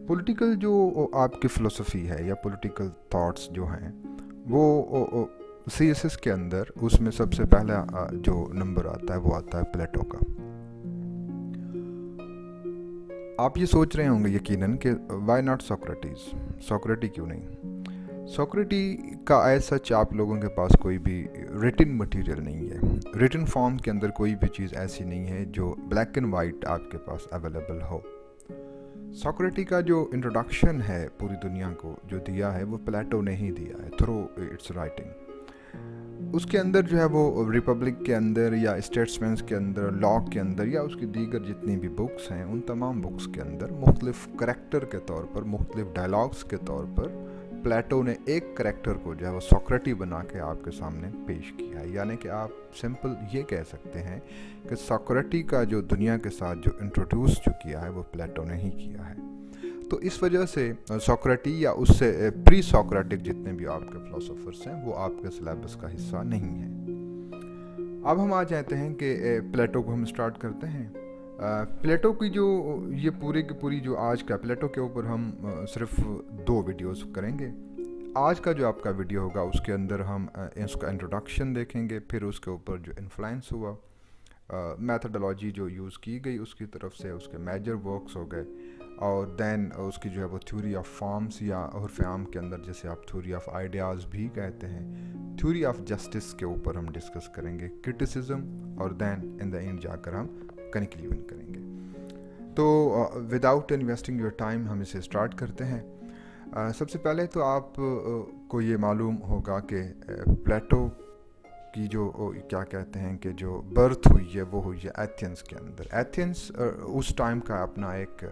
Political جو آپ کی فلسفی ہے یا پولیٹیکل تھاٹس جو ہیں وہ سی ایس ایس کے اندر اس میں سب سے پہلا جو نمبر آتا ہے وہ آتا ہے پلیٹو کا. آپ یہ سوچ رہے ہوں گے یقیناً کہ وائی ناٹ سوکریٹیز, سوکریٹی کیوں نہیں. سوکریٹی کا ایز سچ آپ لوگوں کے پاس کوئی بھی ریٹن مٹیریل نہیں ہے, ریٹن فارم کے اندر کوئی بھی چیز ایسی نہیں ہے جو بلیک اینڈ وائٹ آپ کے پاس اویلیبل ہو. سوکریٹی کا جو انٹروڈکشن ہے پوری دنیا کو جو دیا ہے وہ پلیٹو نے ہی دیا ہے تھرو اٹس رائٹنگ. اس کے اندر جو ہے وہ ریپبلک کے اندر یا اسٹیٹسمینس کے اندر, لا کے اندر, یا اس کی دیگر جتنی بھی بکس ہیں ان تمام بکس کے اندر مختلف کریکٹر کے طور پر, مختلف ڈائلاگس کے طور پر پلیٹو نے ایک کریکٹر کو جو ہے وہ سوکریٹی بنا کے آپ کے سامنے پیش کیا ہے. یعنی کہ آپ سمپل یہ کہہ سکتے ہیں کہ سوکریٹی کا جو دنیا کے ساتھ جو انٹروڈیوس جو کیا ہے وہ پلیٹو نے ہی کیا ہے. تو اس وجہ سے سوکریٹی یا اس سے پری سوکریٹک جتنے بھی آپ کے فلسفرس ہیں وہ آپ کے سلیبس کا حصہ نہیں ہیں. اب ہم آ جاتے ہیں کہ پلیٹو کو ہم سٹارٹ کرتے ہیں. پلیٹو کی جو یہ پوری کی پوری جو آج کا پلیٹو کے اوپر ہم صرف 2 ویڈیوز کریں گے. آج کا جو آپ کا ویڈیو ہوگا اس کے اندر ہم اس کا انٹروڈکشن دیکھیں گے, پھر اس کے اوپر جو انفلوئنس ہوا, میتھڈولوجی جو یوز کی گئی اس کی طرف سے, اس کے میجر ورکس ہو گئے, اور دین اس کی جو ہے وہ تھیوری آف فارمز یا عرف عام کے اندر جسے آپ تھیوری آف آئیڈیاز بھی کہتے ہیں, تھیوری آف جسٹس کے اوپر ہم ڈسکس کریں گے, کرٹیسزم, اور دین ان دا اینڈ جا کر ہم کنکلیوژن کریں گے. تو وداؤٹ انویسٹنگ یور ٹائم ہم اسے اسٹارٹ کرتے ہیں. سب سے پہلے تو آپ کو یہ معلوم ہوگا کہ پلیٹو کی جو کیا کہتے ہیں کہ جو برتھ ہوئی ہے وہ ہوئی ہے ایتھنس کے اندر. ایتھنس اس ٹائم کا اپنا ایک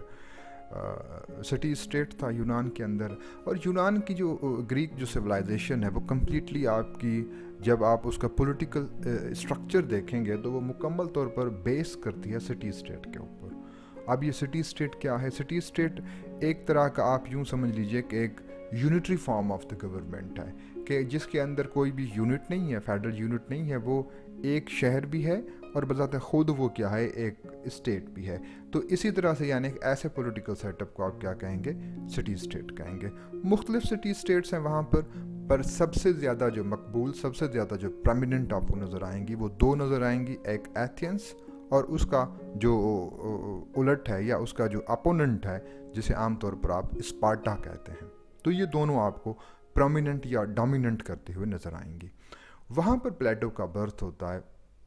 سٹی اسٹیٹ تھا یونان کے اندر, اور یونان کی جو گریک جو سویلائزیشن ہے وہ کمپلیٹلی آپ کی, جب آپ اس کا پولیٹیکل اسٹرکچر دیکھیں گے تو وہ مکمل طور پر بیس کرتی ہے سٹی اسٹیٹ کے اوپر. اب یہ سٹی اسٹیٹ کیا ہے؟ سٹی اسٹیٹ ایک طرح کا آپ یوں سمجھ لیجئے کہ ایک unitary form of the government ہے, کہ جس کے اندر کوئی بھی یونٹ نہیں ہے, فیڈرل یونٹ نہیں ہے, وہ ایک شہر بھی ہے اور بذات خود وہ کیا ہے ایک اسٹیٹ بھی ہے. تو اسی طرح سے یعنی ایسے پولیٹیکل سیٹ اپ کو آپ کیا کہیں گے؟ سٹی اسٹیٹ کہیں گے. مختلف سٹی اسٹیٹس ہیں وہاں پر سب سے زیادہ جو مقبول, سب سے زیادہ جو پرومیننٹ آپ کو نظر آئیں گی وہ 2 نظر آئیں گی, ایک ایتھنس اور اس کا جو الٹ ہے یا اس کا جو اپوننٹ ہے جسے عام طور پر آپ اسپارٹا کہتے ہیں. تو یہ دونوں آپ کو پرومیننٹ یا ڈومیننٹ کرتے ہوئے نظر آئیں گی. وہاں پر پلیٹو کا برتھ ہوتا ہے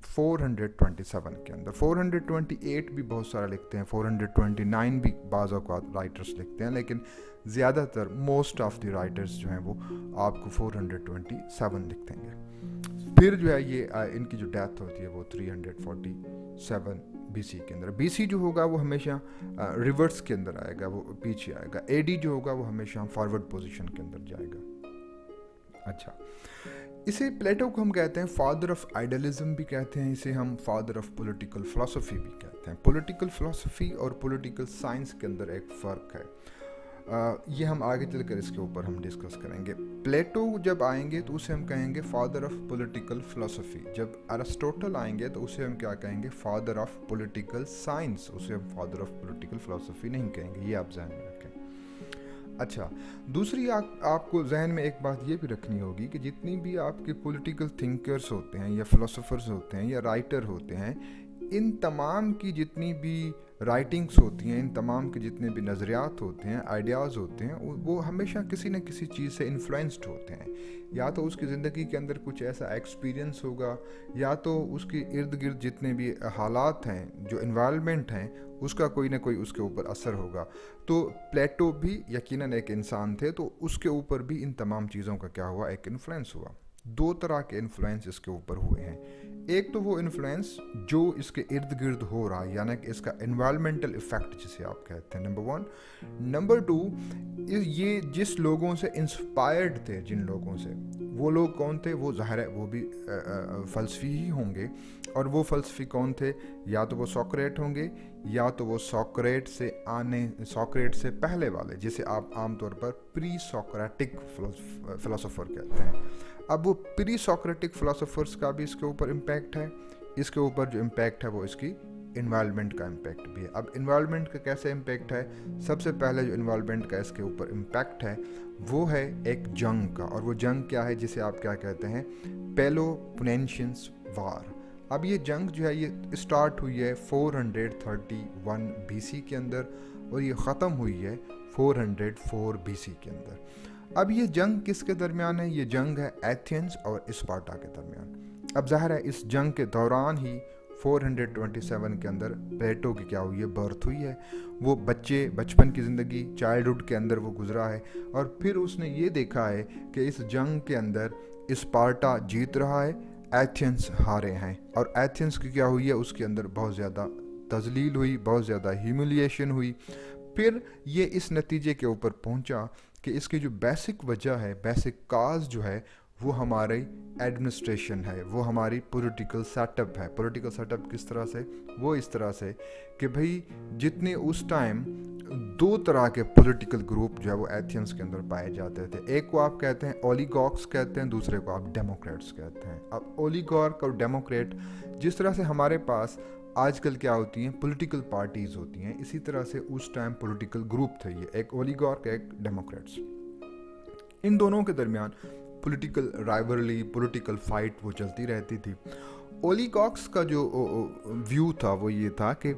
427 کے اندر. 428 بھی بہت سارا لکھتے ہیں, 429 بھی بعض اوقات رائٹرز لکھتے ہیں, لیکن زیادہ تر موسٹ آف دی رائٹرز جو ہیں وہ آپ کو 427 لکھتے ہیں. پھر جو ہے یہ ان کی جو ڈیتھ ہوتی ہے وہ 347 بی سی کے اندر. بی سی جو ہوگا وہ ہمیشہ ریورس کے اندر آئے گا, وہ پیچھے آئے گا. اے ڈی جو ہوگا وہ ہمیشہ فارورڈ پوزیشن کے اندر جائے گا. اچھا, اسے پلیٹو کو ہم کہتے ہیں فادر آف آئیڈیلزم بھی کہتے ہیں, اسے ہم فادر آف پولیٹیکل فلسفی بھی کہتے ہیں. پولیٹیکل فلسفی اور پولیٹیکل سائنس کے اندر ایک فرق ہے, یہ ہم آگے چل کر اس کے اوپر ہم ڈسکس کریں گے. پلیٹو جب آئیں گے تو اسے ہم کہیں گے فادر آف پولیٹیکل فلسفی. جب ارسطوٹل آئیں گے تو اسے ہم کیا کہیں گے؟ Father of political science. اسے ہم فادر آف پولیٹیکل فلسفی نہیں کہیں گے, یہ آپ ذہن میں رکھیں. اچھا, دوسری آپ کو ذہن میں ایک بات یہ بھی رکھنی ہوگی کہ جتنی بھی آپ کے پولیٹیکل تھنکرز ہوتے ہیں یا فلسفرز ہوتے ہیں یا رائٹر ہوتے ہیں, ان تمام کی جتنی بھی رائٹنگز ہوتی ہیں, ان تمام کے جتنے بھی نظریات ہوتے ہیں, آئیڈیاز ہوتے ہیں, وہ ہمیشہ کسی نہ کسی چیز سے انفلوئنسڈ ہوتے ہیں. یا تو اس کی زندگی کے اندر کچھ ایسا ایکسپیرینس ہوگا, یا تو اس کے ارد گرد جتنے بھی حالات ہیں, جو انوائرمنٹ ہیں, اس کا کوئی نہ کوئی اس کے اوپر اثر ہوگا. تو پلیٹو بھی یقیناً ایک انسان تھے, تو اس کے اوپر بھی ان تمام چیزوں کا کیا ہوا؟ ایک انفلوئنس ہوا. 2 طرح کے انفلوئنس اس کے اوپر ہوئے ہیں. ایک تو وہ انفلوئنس جو اس کے ارد گرد ہو رہا ہے, یعنی کہ اس کا انوائرمنٹل افیکٹ جسے آپ کہتے ہیں, نمبر 1. نمبر 2, یہ جس لوگوں سے انسپائرڈ تھے, جن لوگوں سے, وہ لوگ کون تھے؟ وہ ظاہر ہے وہ بھی فلسفی ہی ہوں گے. اور وہ فلسفی کون تھے؟ یا تو وہ سوکریٹ ہوں گے, یا تو وہ سوکریٹ سے پہلے والے, جسے آپ عام طور پر پری سوکریٹک فلسفر کہتے ہیں. اب وہ پری سوکریٹک فلسفرز کا بھی اس کے اوپر امپیکٹ ہے. اس کے اوپر جو امپیکٹ ہے وہ اس کی इन्वायरमेंट का इम्पैक्ट भी है। अब इन्वायरमेंट का कैसे इम्पैक्ट है, सबसे पहले जो इन्वायरमेंट का इसके ऊपर इम्पैक्ट है वो है एक जंग का, और वो जंग क्या है जिसे आप क्या कहते हैं, पेलोपोनेशियन वार। अब ये जंग जो है ये स्टार्ट हुई है 431 BC के अंदर और ये ख़त्म हुई है 404 BC के अंदर। अब ये जंग किसके दरमियान है, ये जंग है एथेंस और स्पार्टा के दरमियान। अब ज़ाहिर है इस जंग के दौरान ही 427 के अंदर प्लेटो की क्या हुई है, बर्थ हुई है। वो बचपन की ज़िंदगी चाइल्डहुड के अंदर वो गुजरा है और फिर उसने ये देखा है कि इस जंग के अंदर स्पार्टा जीत रहा है, एथेंस हारे हैं, और एथेंस की क्या हुई है, उसके अंदर बहुत ज़्यादा तजलील हुई, बहुत ज़्यादा ह्यूमिलिएशन हुई। फिर ये इस नतीजे के ऊपर पहुंचा कि इसकी जो बेसिक वजह है, बेसिक काज जो है, वो हमारी एडमिनिस्ट्रेशन है, वो हमारी पॉलिटिकल सेटअप है। पॉलिटिकल सेटअप किस तरह से, वो इस तरह से कि भाई जितने उस टाइम दो तरह के पॉलिटिकल ग्रुप जो है वो एथेंस के अंदर पाए जाते थे। एक को आप कहते हैं ओलिगार्क्स कहते हैं, दूसरे को आप डेमोक्रेट्स कहते हैं। अब ओलिगार्क और डेमोक्रेट, जिस तरह से हमारे पास आजकल क्या होती हैं पॉलिटिकल पार्टीज़ होती हैं, इसी तरह से उस टाइम पॉलिटिकल ग्रुप थे ये, एक ओलिगार्क एक डेमोक्रेट्स। इन दोनों के दरमियान पॉलिटिकल राइवलरी, पॉलिटिकल फाइट वो चलती रहती थी। ओलिगार्क्स का जो व्यू था वो ये था कि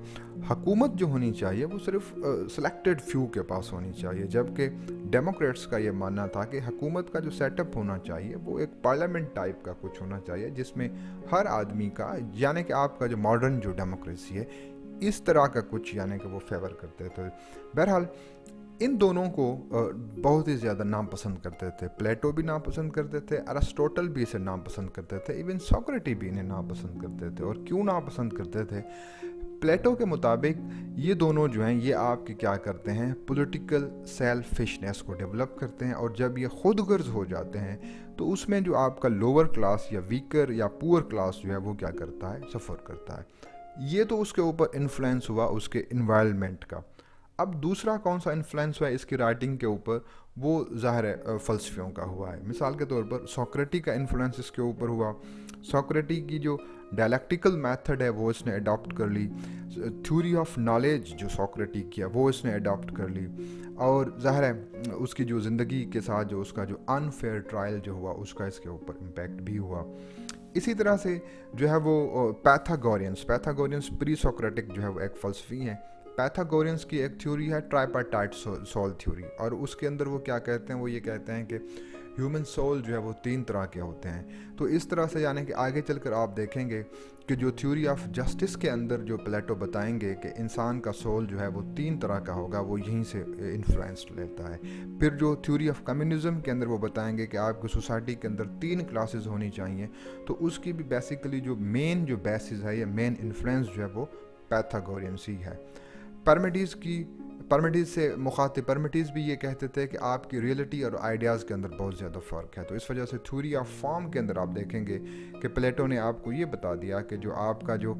हुकूमत जो होनी चाहिए वो सिर्फ सिलेक्टेड फ्यू के पास होनी चाहिए, जबकि डेमोक्रेट्स का ये मानना था कि हुकूमत का जो सेटअप होना चाहिए वो एक पार्लियामेंट टाइप का कुछ होना चाहिए, जिसमें हर आदमी का, यानी कि आपका जो मॉडर्न जो डेमोक्रेसी है, इस तरह का कुछ यानी कि वो फेवर करते थे। बहरहाल इन दोनों को बहुत ही ज़्यादा नापसंद करते थे। प्लेटो भी नापसंद करते थे, अरिस्टोटल भी इसे नापसंद करते थे, इवन सोक्रेटिस भी इन्हें नापसंद करते थे। और क्यों नापसंद करते थे? प्लेटो के मुताबिक ये दोनों जो हैं ये आपके क्या करते हैं, पॉलिटिकल सेल्फिशनेस को डेवलप करते हैं, और जब ये खुद गर्ज हो जाते हैं तो उसमें जो आपका लोअर क्लास या वीकर या पुअर क्लास जो है वो क्या करता है, सफ़र करता है। ये तो उसके ऊपर इन्फ्लुएंस हुआ उसके इन्वायरमेंट का। अब दूसरा कौन सा इन्फ्लुएंस हुआ इसकी राइटिंग के ऊपर, वो ज़ाहिर है फ़लसफ़ियों का हुआ है। मिसाल के तौर पर सोक्रेटिस का इन्फ्लुएंस इसके ऊपर हुआ। सोक्रेटिस की जो डायलैक्टिकल मेथड है वो इसने अडॉप्ट कर ली। थ्योरी ऑफ नॉलेज जो सोक्रेटिस किया वो इसने अडॉप्ट कर ली, और ज़ाहिर है उसकी जो ज़िंदगी के साथ जो उसका जो अनफेयर ट्रायल जो हुआ उसका इसके ऊपर इम्पैक्ट भी हुआ। इसी तरह से जो है वो पैथागोरियंस प्री सोक्रेटिक जो है वो एक फ़लसफ़ी है। पैथागोरियंस की एक थ्योरी है ट्राइपार्टाइट सोल थ्योरी, और उसके अंदर वो क्या कहते हैं, वो ये कहते हैं कि ह्यूमन सोल जो है वो 3 तरह के होते हैं। तो इस तरह से यानी कि आगे चलकर आप देखेंगे कि जो थ्योरी ऑफ जस्टिस के अंदर जो प्लेटो बताएंगे कि इंसान का सोल जो है वो 3 तरह का होगा, वो यहीं से इन्फ्लुएंस लेता है। फिर जो थ्योरी ऑफ कम्युनिज्म के अंदर वो बताएंगे कि आपकी सोसाइटी के अंदर 3 क्लासेस होनी चाहिए, तो उसकी भी बेसिकली जो मेन जो बेसिस है या मेन इन्फ्लुएंस जो है वो पैथागोरियंस ही है। परमिटीज़ से मुखातिब परमिटीज़ भी ये कहते थे कि आपकी रियलिटी और आइडियाज़ के अंदर बहुत ज़्यादा फ़र्क है। तो इस वजह से थ्योरी ऑफ फॉर्म के अंदर आप देखेंगे कि प्लेटो ने आपको ये बता दिया कि जो आपका जो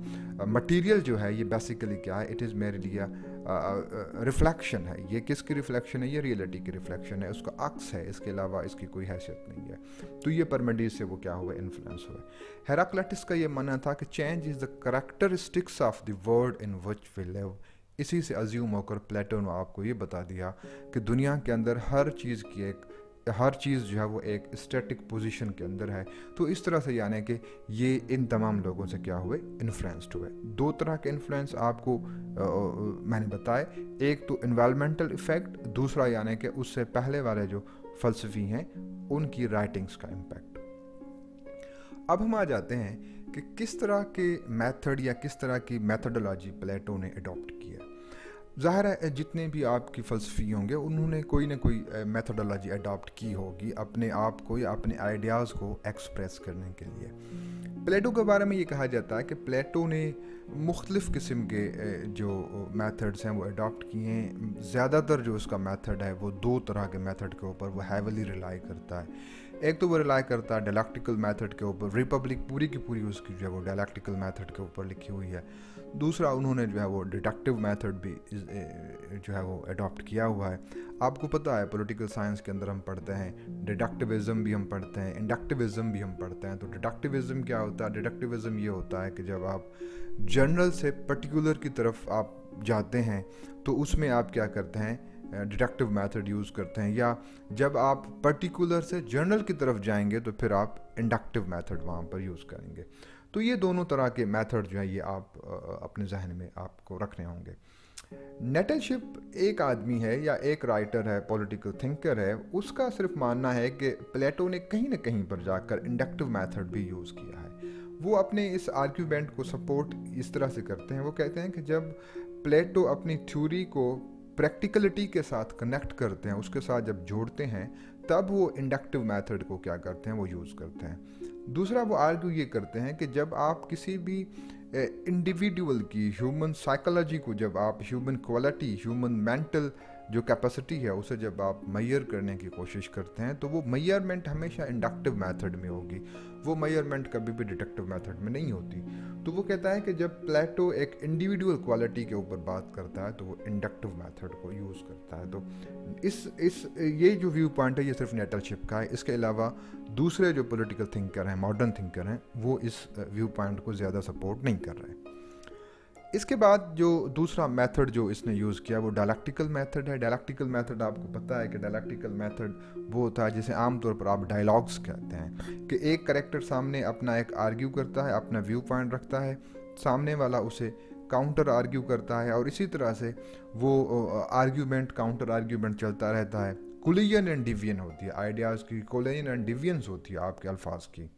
मटेरियल जो है ये बेसिकली क्या है, इट इज़ मेरली रिफ्लेक्शन है। ये किसकी रिफ्लेक्शन है? ये रियलिटी की रिफ्लेक्शन है, उसका अक्स है, इसके अलावा इसकी कोई हैसियत नहीं है। तो ये परमिटीज़ से वो क्या हुआ, इन्फ्लुएंस हुआ। हेराक्लिटस का ये मानना था कि change is the characteristics of the world in which we live. इसी से अज्यूम होकर प्लेटो ने आपको ये बता दिया कि दुनिया के अंदर हर चीज़ जो है वो एक स्टैटिक पोजीशन के अंदर है। तो इस तरह से यानी कि ये इन तमाम लोगों से क्या हुए, इन्फ्लुएंस्ड हुए। 2 तरह के इन्फ्लुएंस आपको मैंने बताए, एक तो इन्वायरमेंटल इफ़ेक्ट, दूसरा यानी कि उससे पहले वाले जो फ़लसफ़ी हैं उनकी राइटिंग्स का इम्पैक्ट। अब हम आ जाते हैं कि किस तरह के मेथड या किस तरह की मेथडोलॉजी प्लेटो ने अडॉप्ट किया। ज़ाहिर है जितने भी आपकी फ़लसफ़ी होंगे उन्होंने कोई ना कोई मेथडोलॉजी अडॉप्ट की होगी अपने आप को या अपने आइडियाज़ को एक्सप्रेस करने के लिए। प्लेटो के बारे में ये कहा जाता है कि प्लेटो ने मुख्तलिफ़ किस्म के जो मेथड्स हैं वो अडॉप्ट किए हैं। ज़्यादातर जो उसका मेथड है वो 2 तरह के मेथड के ऊपर वो हैवली रिलाई करता है। एक तो वो रिलाई करता है डायलैक्टिकल मेथड के ऊपर, रिपब्लिक पूरी की पूरी उसकी जो है वो डायलैक्टिकल मेथड के ऊपर लिखी हुई है। दूसरा उन्होंने जो है वो डिडक्टिव मेथड भी जो है वो अडॉप्ट किया हुआ है। आपको पता है पॉलिटिकल साइंस के अंदर हम पढ़ते हैं डिडक्टिविज़म भी हम पढ़ते हैं, इंडक्टिविज़म भी हम पढ़ते हैं। तो डिडक्टिविज़म क्या होता है? डिडक्टिविज़म ये होता है कि जब आप जनरल से पर्टिकुलर की तरफ आप जाते हैं तो उसमें आप क्या करते हैं, डिडक्टिव मेथड यूज़ करते हैं, या जब आप पर्टिकुलर से जनरल की तरफ जाएंगे तो फिर आप इंडक्टिव मेथड वहाँ पर यूज़ करेंगे। तो ये दोनों तरह के मेथड जो है ये आप अपने जहन में आपको रखने होंगे। नेटलशिप एक आदमी है या एक राइटर है, पॉलिटिकल थिंकर है, उसका सिर्फ मानना है कि प्लेटो ने कहीं ना कहीं पर जाकर इंडक्टिव मेथड भी यूज़ किया है। वो अपने इस आर्ग्यूमेंट को सपोर्ट इस तरह से करते हैं, वो कहते हैं कि जब प्लेटो अपनी थ्योरी को प्रैक्टिकलिटी के साथ कनेक्ट करते हैं, उसके साथ जब जोड़ते हैं, तब वो इंडक्टिव मेथड को क्या करते हैं, वो यूज़ करते हैं। दूसरा वो आर्ग्यू ये करते हैं कि जब आप किसी भी इंडिविजुअल की ह्यूमन साइकोलॉजी को, जब आप ह्यूमन क्वालिटी, ह्यूमन मेंटल जो कैपेसिटी है उसे जब आप मेजर करने की कोशिश करते हैं तो वो मेजरमेंट हमेशा इंडक्टिव मेथड में होगी, वो मेजरमेंट कभी भी डिडक्टिव मेथड में नहीं होती। तो वो कहता है कि जब प्लेटो एक इंडिविजुअल क्वालिटी के ऊपर बात करता है तो वो इंडक्टिव मेथड को यूज़ करता है। तो इस ये जो व्यू पॉइंट है ये सिर्फ नेटलशिप का है। इसके अलावा दूसरे जो पॉलिटिकल थिंकर हैं, मॉडर्न थिंकर हैं, वो इस व्यू पॉइंट को ज़्यादा सपोर्ट नहीं कर रहे। इसके बाद जो दूसरा मेथड जो इसने यूज़ किया वो डायलैक्टिकल मेथड है। डायलैक्टिकल मेथड आपको पता है कि डायलैक्टिकल मेथड वो होता है जिसे आमतौर पर आप डायलॉग्स कहते हैं, कि एक कैरेक्टर सामने अपना एक आर्ग्यू करता है, अपना व्यू पॉइंट रखता है, सामने वाला उसे काउंटर आर्ग्यू करता है, और इसी तरह से वो आर्ग्यूमेंट काउंटर आर्ग्यूमेंट चलता रहता है। कोलिजन एंड डिवीजन होती है, आइडियाज़ की कोलिजन एंड डिवीजन्स होती है आपके अल्फाज की।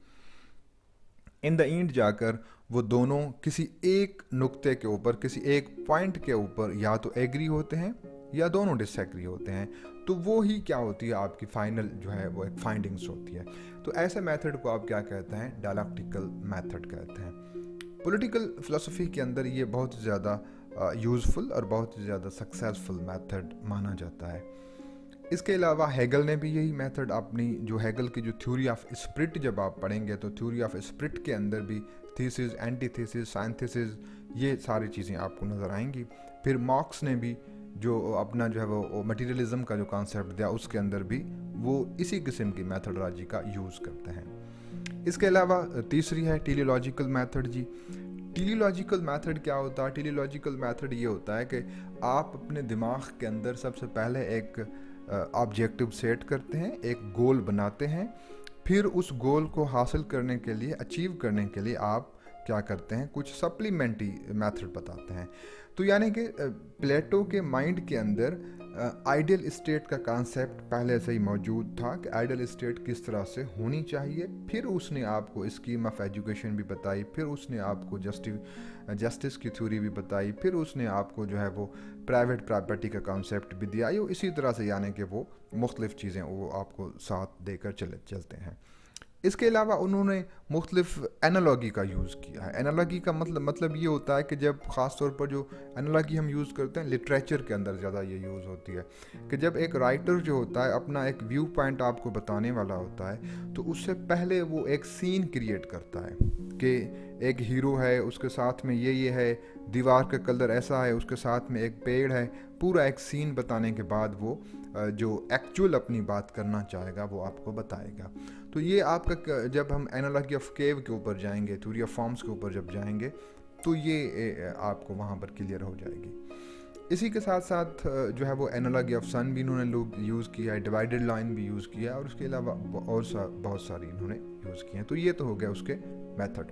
इन द एंड जाकर वो दोनों किसी एक नुक्ते के ऊपर, किसी एक पॉइंट के ऊपर या तो एग्री होते हैं या दोनों डिसएग्री होते हैं। तो वो ही क्या होती है आपकी फाइनल जो है वो एक फाइंडिंग्स होती है। तो ऐसे मेथड को आप क्या कहते हैं? डायलैक्टिकल मेथड कहते हैं। पॉलिटिकल फिलोसफी के अंदर ये बहुत ज़्यादा यूज़फुल और बहुत ज़्यादा सक्सेसफुल मेथड माना जाता है। इसके अलावा हेगल ने भी यही मेथड अपनी, जो हेगल की जो थ्योरी ऑफ स्पिरिट जब आप पढ़ेंगे तो थ्योरी ऑफ स्पिरिट के अंदर भी थीसिस, एंटीथेसिस, साइंथेसिस, ये सारी चीज़ें आपको नज़र आएंगी। फिर मार्क्स ने भी जो अपना जो है वो मटीरियलिज्म का जो कॉन्सेप्ट दिया उसके अंदर भी वो इसी किस्म की मेथडोलॉजी का यूज़ करते हैं। इसके अलावा तीसरी है टेलीलॉजिकल मेथड जी। टेलीलॉजिकल मेथड क्या होता है? टेलीलॉजिकल मेथड ये होता है कि आप अपने दिमाग के अंदर सबसे पहले एक ऑब्जेक्टिव सेट करते हैं, एक गोल बनाते हैं, फिर उस गोल को हासिल करने के लिए, अचीव करने के लिए आप क्या करते हैं, कुछ सप्लीमेंट्री मेथड बताते हैं। तो यानी कि प्लेटो के माइंड के अंदर आइडियल स्टेट का कॉन्सेप्ट पहले से ही मौजूद था कि आइडियल स्टेट किस तरह से होनी चाहिए। फिर उसने आपको स्कीम ऑफ एजुकेशन भी बताई, फिर उसने आपको जस्टिस की थ्योरी भी बताई, फिर उसने आपको जो है वो प्राइवेट प्रॉपर्टी का कॉन्सेप्ट भी दिया। ये इसी तरह से यानी कि वो मुख्तलिफ़ चीज़ें वो आपको साथ देकर चलते हैं। इसके अलावा उन्होंने मुख्तलिफ एनालॉगी का यूज़ किया है। एनालॉगी का मतलब ये होता है कि जब ख़ास तौर पर जो एनालॉगी हम यूज़ करते हैं लिटरेचर के अंदर ज़्यादा ये यूज़ होती है, कि जब एक राइटर जो होता है अपना एक व्यू पॉइंट आपको बताने वाला होता है तो उससे पहले वो एक सीन क्रिएट करता है कि एक हीरो है, उसके साथ में ये है, दीवार का कलर ऐसा है, उसके साथ में एक पेड़ है, पूरा एक सीन बताने के बाद वो जो एक्चुअल अपनी बात करना चाहेगा वो आपको बताएगा। तो ये आपका, जब हम एनालॉजी ऑफ केव के ऊपर जाएंगे, थ्योरी ऑफ फॉर्म्स के ऊपर जब जाएंगे तो ये आपको वहाँ पर क्लियर हो जाएगी। इसी के साथ साथ जो है वो एनालॉजी ऑफ सन भी इन्होंने लोग यूज़ किया है, डिवाइडेड लाइन भी यूज़ किया है, और उसके अलावा और बहुत सारी इन्होंने यूज़ किए हैं। तो ये तो हो गया उसके मेथड।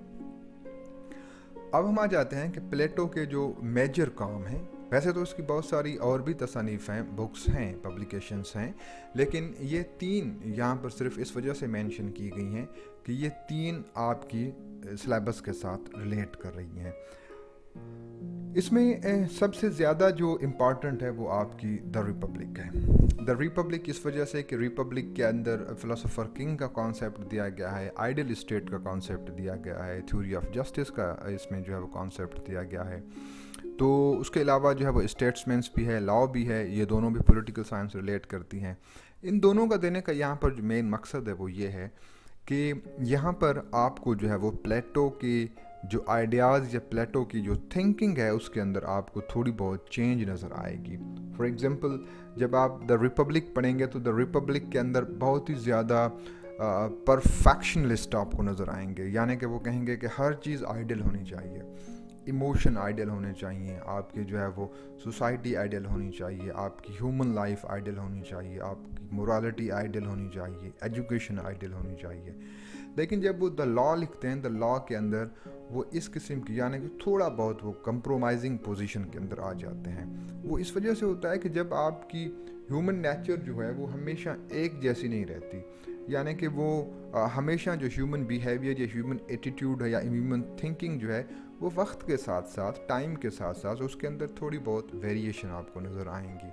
अब हम आ जाते हैं कि प्लेटो के जो मेजर काम हैं, वैसे तो इसकी बहुत सारी और भी तसानीफ़ हैं, बुक्स हैं, पब्लिकेशंस हैं, लेकिन ये तीन यहाँ पर सिर्फ इस वजह से मेंशन की गई हैं कि ये तीन आपकी सिलेबस के साथ रिलेट कर रही हैं। इसमें सबसे ज़्यादा जो इम्पॉर्टेंट है वो आपकी द रिपब्लिक है। द रिपब्लिक इस वजह से कि रिपब्लिक के अंदर फ़िलोसोफर किंग का कॉन्सेप्ट दिया गया है, आइडियल स्टेट का कॉन्सेप्ट दिया गया है, थ्योरी ऑफ जस्टिस का इसमें जो है वो कॉन्सेप्ट दिया गया है। तो उसके अलावा जो है वो स्टेट्समैन्स भी है, लॉ भी है, ये दोनों भी पॉलिटिकल साइंस रिलेट करती हैं। इन दोनों का देने का यहाँ पर जो मेन मकसद है वो ये है कि यहाँ पर आपको जो है वो प्लेटो की जो आइडियाज़ या प्लेटो की जो थिंकिंग है उसके अंदर आपको थोड़ी बहुत चेंज नज़र आएगी. फॉर एग्ज़ाम्पल जब आप द रिपब्लिक पढ़ेंगे तो द रिपब्लिक के अंदर बहुत ही ज़्यादा परफेक्शनलिस्ट आपको नज़र आएंगे, यानी कि वो कहेंगे कि हर चीज़ आइडियल होनी चाहिए, इमोशन आइडियल होने चाहिए, आपके जो है वो सोसाइटी आइडियल होनी चाहिए, आपकी ह्यूमन लाइफ आइडियल होनी चाहिए, आपकी मोरालिटी आइडियल होनी चाहिए, एजुकेशन आइडियल होनी चाहिए. लेकिन जब वो द लॉ लिखते हैं, द लॉ के अंदर वो इस किस्म की यानी कि थोड़ा बहुत वो कंप्रोमाइजिंग पोजीशन के अंदर आ जाते हैं. वो इस वजह से होता है कि जब आपकी ह्यूमन नेचर जो है वो हमेशा एक जैसी नहीं रहती, यानी कि वो हमेशा जो ह्यूमन बिहेवियर या ह्यूमन एटीट्यूड है या ह्यूमन थिंकिंग जो है वो वक्त के साथ साथ, टाइम के साथ साथ उसके अंदर थोड़ी बहुत वेरिएशन आपको नज़र आएंगी.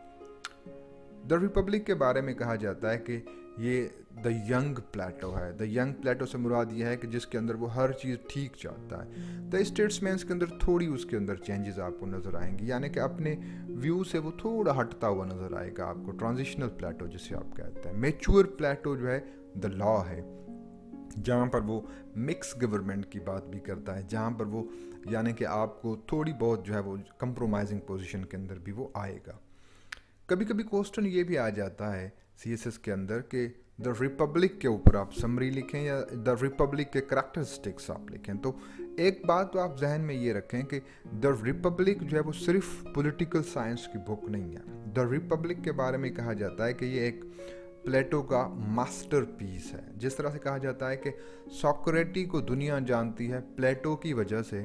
द रिपब्लिक के बारे में कहा जाता है कि ये द यंग प्लेटो है. द यंग प्लेटो से मुराद ये है कि जिसके अंदर वो हर चीज़ ठीक चाहता है. द स्टेट्समैन के अंदर थोड़ी उसके अंदर चेंजेस आपको नज़र आएंगी, यानी कि अपने व्यू से वो थोड़ा हटता हुआ नज़र आएगा आपको. ट्रांजिशनल प्लेटो जिसे आप कहते हैं. मैच्योर प्लेटो जो है द लॉ है, जहाँ पर वो मिक्स गवर्नमेंट की बात भी करता है, जहाँ पर वो यानी कि आपको थोड़ी बहुत जो है वो कंप्रोमाइजिंग पोजीशन के अंदर भी वो आएगा. कभी कभी क्वेश्चन ये भी आ जाता है सीएसएस के अंदर कि द रिपब्लिक के ऊपर आप समरी लिखें या द रिपब्लिक के करैक्टरिस्टिक्स आप लिखें. तो एक बात तो आप जहन में ये रखें कि द रिपब्लिक जो है वो सिर्फ पॉलिटिकल साइंस की बुक नहीं है. द रिपब्लिक के बारे में कहा जाता है कि ये एक प्लेटो का मास्टरपीस है. जिस तरह से कहा जाता है कि सोक्रेटिस को दुनिया जानती है प्लेटो की वजह से,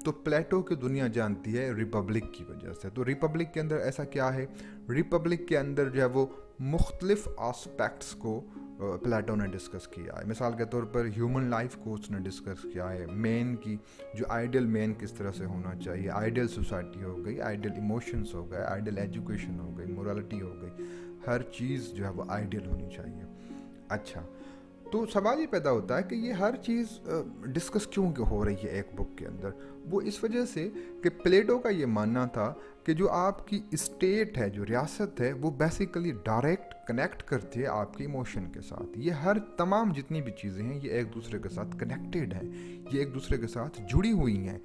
तो प्लेटो की दुनिया जानती है रिपब्लिक की वजह से. तो रिपब्लिक के अंदर ऐसा क्या है, रिपब्लिक के अंदर जो है वो मुख्तलिफ आस्पेक्ट्स को प्लेटो ने डिस्कस किया है. मिसाल के तौर पर ह्यूमन लाइफ को उसने डिस्कस किया है. मैन की जो आइडियल मैन किस तरह से होना चाहिए, आइडियल सोसाइटी हो गई, आइडियल इमोशंस हो गए, आइडियल एजुकेशन हो गई, मोरालिटी हो गई, हर चीज़ जो है वो आइडियल होनी चाहिए. अच्छा, तो सवाल ये पैदा होता है कि ये हर चीज़ डिस्कस क्यों हो रही है एक बुक के अंदर. वो इस वजह से कि प्लेटो का ये मानना था कि जो आपकी स्टेट है, जो रियासत है, वो बेसिकली डायरेक्ट कनेक्ट करती है आपके इमोशन के साथ. ये हर तमाम जितनी भी चीज़ें हैं ये एक दूसरे के साथ कनेक्टेड हैं, ये एक दूसरे के साथ जुड़ी हुई हैं.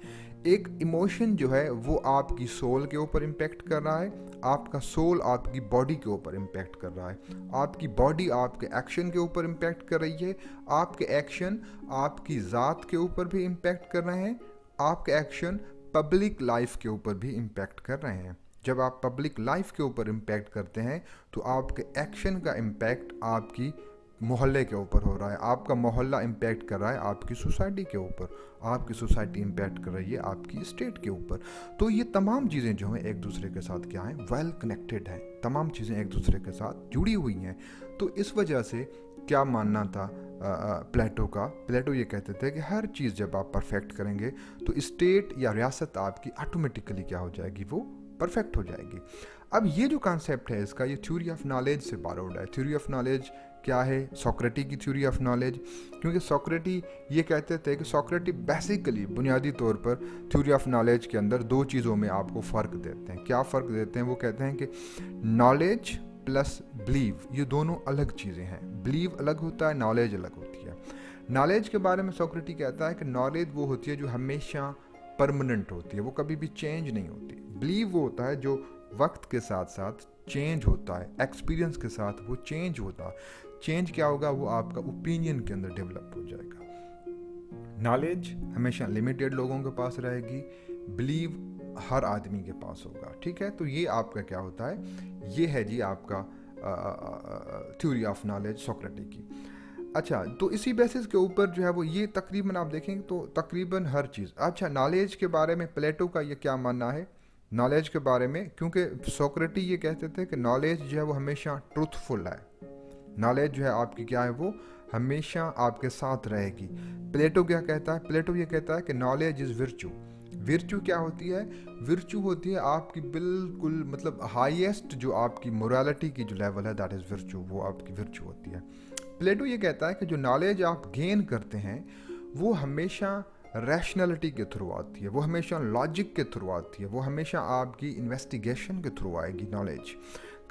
एक इमोशन जो है वो आपकी सोल के ऊपर इम्पेक्ट कर रहा है, आपका सोल आपकी बॉडी के ऊपर इम्पेक्ट कर रहा है, आपकी बॉडी आपके एक्शन के ऊपर इम्पेक्ट कर रही है, आपके एक्शन आपकी ज़ात के ऊपर भी इम्पेक्ट कर रहे हैं, आपके एक्शन पब्लिक लाइफ के ऊपर भी इम्पेक्ट कर रहे हैं. जब आप पब्लिक लाइफ के ऊपर इम्पेक्ट करते हैं तो आपके एक्शन का इम्पेक्ट आपकी मोहल्ले के ऊपर हो रहा है, आपका मोहल्ला इम्पैक्ट कर रहा है आपकी सोसाइटी के ऊपर, आपकी सोसाइटी इम्पैक्ट कर रही है आपकी स्टेट के ऊपर. तो ये तमाम चीज़ें जो हैं एक दूसरे के साथ क्या हैं, वेल कनेक्टेड हैं. तमाम चीज़ें एक दूसरे के साथ जुड़ी हुई हैं. तो इस वजह से क्या मानना था प्लेटो का, प्लेटो ये कहते थे कि हर चीज़ जब आप परफेक्ट करेंगे तो स्टेट या रियासत आपकी ऑटोमेटिकली क्या हो जाएगी, वो परफेक्ट हो जाएगी. अब ये जो कॉन्सेप्ट है इसका, ये थ्योरी ऑफ नॉलेज से बारोड है. थ्योरी ऑफ नॉलेज क्या है, सोक्रेटिस की थ्योरी ऑफ नॉलेज. क्योंकि सोक्रेटिस ये कहते थे कि सोक्रेटिस बेसिकली बुनियादी तौर पर थ्योरी ऑफ नॉलेज के अंदर दो चीज़ों में आपको फ़र्क देते हैं. क्या फ़र्क देते हैं, वो कहते हैं कि नॉलेज प्लस बिलीव ये दोनों अलग चीज़ें हैं. बिलीव अलग होता है, नॉलेज अलग होती है. नॉलेज के बारे में सोक्रेटिस कहता है कि नॉलेज वो होती है जो हमेशा परमानेंट होती है, वो कभी भी चेंज नहीं होती. बिलीव वो होता है जो वक्त के साथ साथ चेंज होता है, एक्सपीरियंस के साथ वो चेंज होता है. चेंज क्या होगा, वो आपका ओपिनियन के अंदर डेवलप हो जाएगा. नॉलेज हमेशा लिमिटेड लोगों के पास रहेगी, बिलीव हर आदमी के पास होगा. ठीक है, तो ये आपका क्या होता है, ये है जी आपका थ्योरी ऑफ नॉलेज सोक्रेटिस की. अच्छा, तो इसी बेसिस के ऊपर जो है वो ये तकरीबन आप देखेंगे तो तकरीबन हर चीज़. अच्छा, नॉलेज के बारे में प्लेटो का ये क्या मानना है नॉलेज के बारे में, क्योंकि सोक्रेटिस ये कहते थे कि नॉलेज जो है वो हमेशा ट्रूथफुल है. नॉलेज जो है आपकी क्या है, वो हमेशा आपके साथ रहेगी. प्लेटो क्या कहता है, प्लेटो ये कहता है कि नॉलेज इज़ विर्चू. विर्चू क्या होती है, विर्चू होती है आपकी बिल्कुल मतलब हाईएस्ट जो आपकी मोरालिटी की जो लेवल है, दैट इज़ विर्चू, वो आपकी विर्चू होती है. प्लेटो ये कहता है कि जो नॉलेज आप गेन करते हैं वो हमेशा रैशनैलिटी के थ्रू आती है, वो हमेशा लॉजिक के थ्रू आती है, वो हमेशा आपकी इन्वेस्टिगेशन के थ्रू आएगी नॉलेज.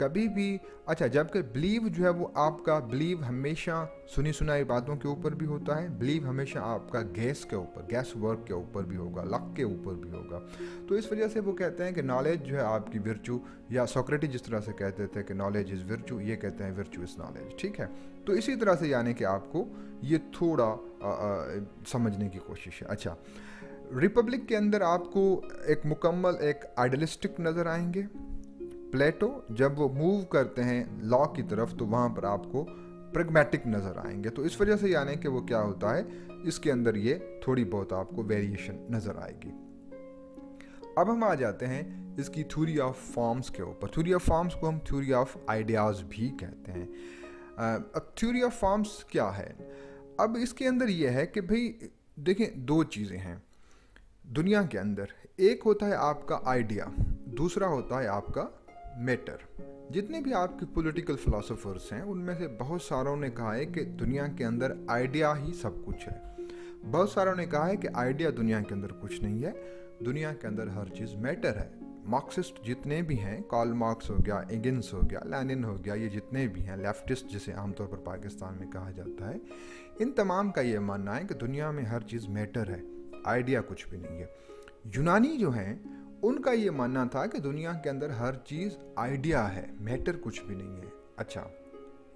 कभी भी, अच्छा, जबकि बिलीव जो है वो आपका बिलीव हमेशा सुनी सुनाई बातों के ऊपर भी होता है, बिलीव हमेशा आपका गैस के ऊपर, गैस वर्क के ऊपर भी होगा, लक के ऊपर भी होगा। तो इस वजह से वो कहते हैं कि नॉलेज जो है आपकी विर्चू, या सोक्रेटिस जिस तरह से कहते थे कि नॉलेज इज़ विर्चू, ये कहते हैं विर्चू इज़ नॉलेज। ठीक है, तो इसी तरह से यानी कि आपको ये थोड़ा समझने की कोशिश है। अच्छा, रिपब्लिक के अंदर आपको एक मुकम्मल एक आइडियलिस्टिक नज़र आएंगे। प्लेटो जब वो मूव करते हैं लॉ की तरफ तो वहाँ पर आपको प्रैग्मेटिक नज़र आएंगे। तो इस वजह से यानी कि वो क्या होता है, इसके अंदर ये थोड़ी बहुत आपको वेरिएशन नज़र आएगी। अब हम आ जाते हैं इसकी थ्योरी ऑफ फॉर्म्स के ऊपर। थ्योरी ऑफ फॉर्म्स को हम थ्योरी ऑफ आइडियाज़ भी कहते हैं। अब थ्योरी ऑफ फॉर्म्स क्या है? अब इसके अंदर ये है कि भाई देखें, दो चीज़ें हैं दुनिया के अंदर। एक होता है आपका आइडिया, दूसरा होता है आपका मैटर। जितने भी आपके पॉलिटिकल फिलोसोफर्स हैं उनमें से बहुत सारों ने कहा है कि दुनिया के अंदर आइडिया ही सब कुछ है। बहुत सारों ने कहा है कि आइडिया दुनिया के अंदर कुछ नहीं है, दुनिया के अंदर हर चीज़ मैटर है। मार्क्सिस्ट जितने भी हैं, कार्ल मार्क्स हो गया, एंगल्स हो गया, लेनिन हो गया, ये जितने भी हैं, लेफ्टिस्ट जिसे आमतौर पर पाकिस्तान में कहा जाता है, इन तमाम का ये मानना है कि दुनिया में हर चीज़ मैटर है, आइडिया कुछ भी नहीं है। यूनानी जो हैं उनका ये मानना था कि दुनिया के अंदर हर चीज़ आइडिया है, मैटर कुछ भी नहीं है। अच्छा,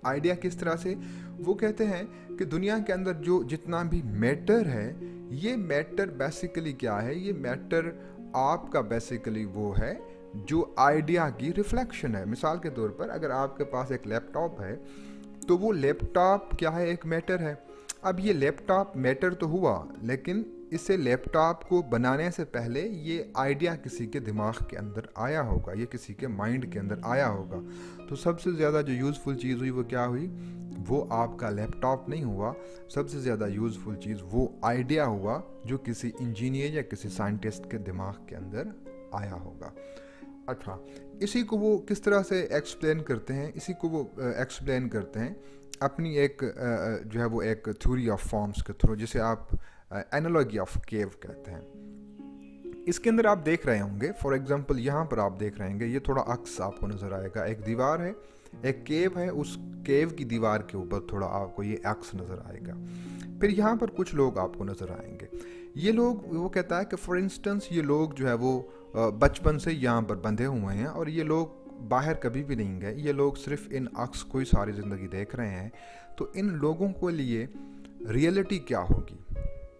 आइडिया किस तरह से? वो कहते हैं कि दुनिया के अंदर जो जितना भी मैटर है, ये मैटर बेसिकली क्या है? ये मैटर आपका बेसिकली वो है जो आइडिया की रिफ्लेक्शन है। मिसाल के तौर पर अगर आपके पास एक लैपटॉप है तो वो लैपटॉप क्या है? एक मैटर है। अब ये लैपटॉप मैटर तो हुआ, लेकिन इसे लैपटॉप को बनाने से पहले ये आइडिया किसी के दिमाग के अंदर आया होगा, ये किसी के माइंड के अंदर आया होगा। तो सबसे ज़्यादा जो यूज़फुल चीज़ हुई वो क्या हुई? वो आपका लैपटॉप नहीं हुआ, सबसे ज़्यादा यूज़फुल चीज़ वो आइडिया हुआ जो किसी इंजीनियर या किसी साइंटिस्ट के दिमाग के अंदर आया होगा। अच्छा, इसी को वो किस तरह से एक्सप्लेन करते हैं? इसी को वो एक्सप्लेन करते हैं अपनी एक जो है वो एक थ्योरी ऑफ फॉर्म्स के थ्रू, जिसे आप एनालॉजी ऑफ केव कहते हैं। इसके अंदर आप देख रहे होंगे, फॉर एग्जांपल यहाँ पर आप देख रहे होंगे, ये थोड़ा अक्स आपको नज़र आएगा। एक दीवार है, एक केव है, उस केव की दीवार के ऊपर थोड़ा आपको ये अक्स नज़र आएगा। फिर यहाँ पर कुछ लोग आपको नज़र आएंगे। ये लोग, वो कहता है कि फॉर इंस्टेंस ये लोग जो है वो बचपन से यहाँ पर बंधे हुए हैं और ये लोग बाहर कभी भी नहीं गए, ये लोग सिर्फ इन अक्स को ही सारी ज़िंदगी देख रहे हैं। तो इन लोगों के लिए रियलिटी क्या होगी?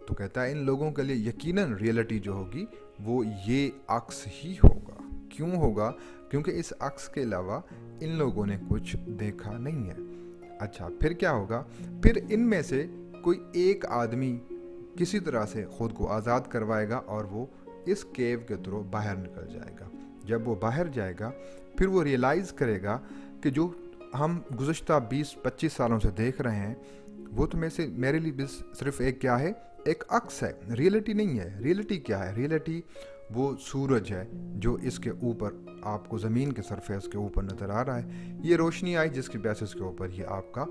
तो कहता है इन लोगों के लिए यकीनन रियलिटी जो होगी वो ये अक्स ही होगा। क्यों होगा? क्योंकि इस अक्स के अलावा इन लोगों ने कुछ देखा नहीं है। अच्छा, फिर क्या होगा? फिर इनमें से कोई एक आदमी किसी तरह से ख़ुद को आज़ाद करवाएगा और वो इस केव के थ्रू बाहर निकल जाएगा। जब वो बाहर जाएगा फिर वो रियलाइज़ करेगा कि जो हम गुज़श्ता 20-25 सालों से देख रहे हैं वो तो मेरे लिए सिर्फ एक क्या है? एक अक्स है, रियलिटी नहीं है। रियलिटी क्या है? रियलिटी वो सूरज है जो इसके ऊपर आपको ज़मीन के सरफेस के ऊपर नज़र आ रहा है। ये रोशनी आई जिसकी बेसिस के ऊपर ये आपका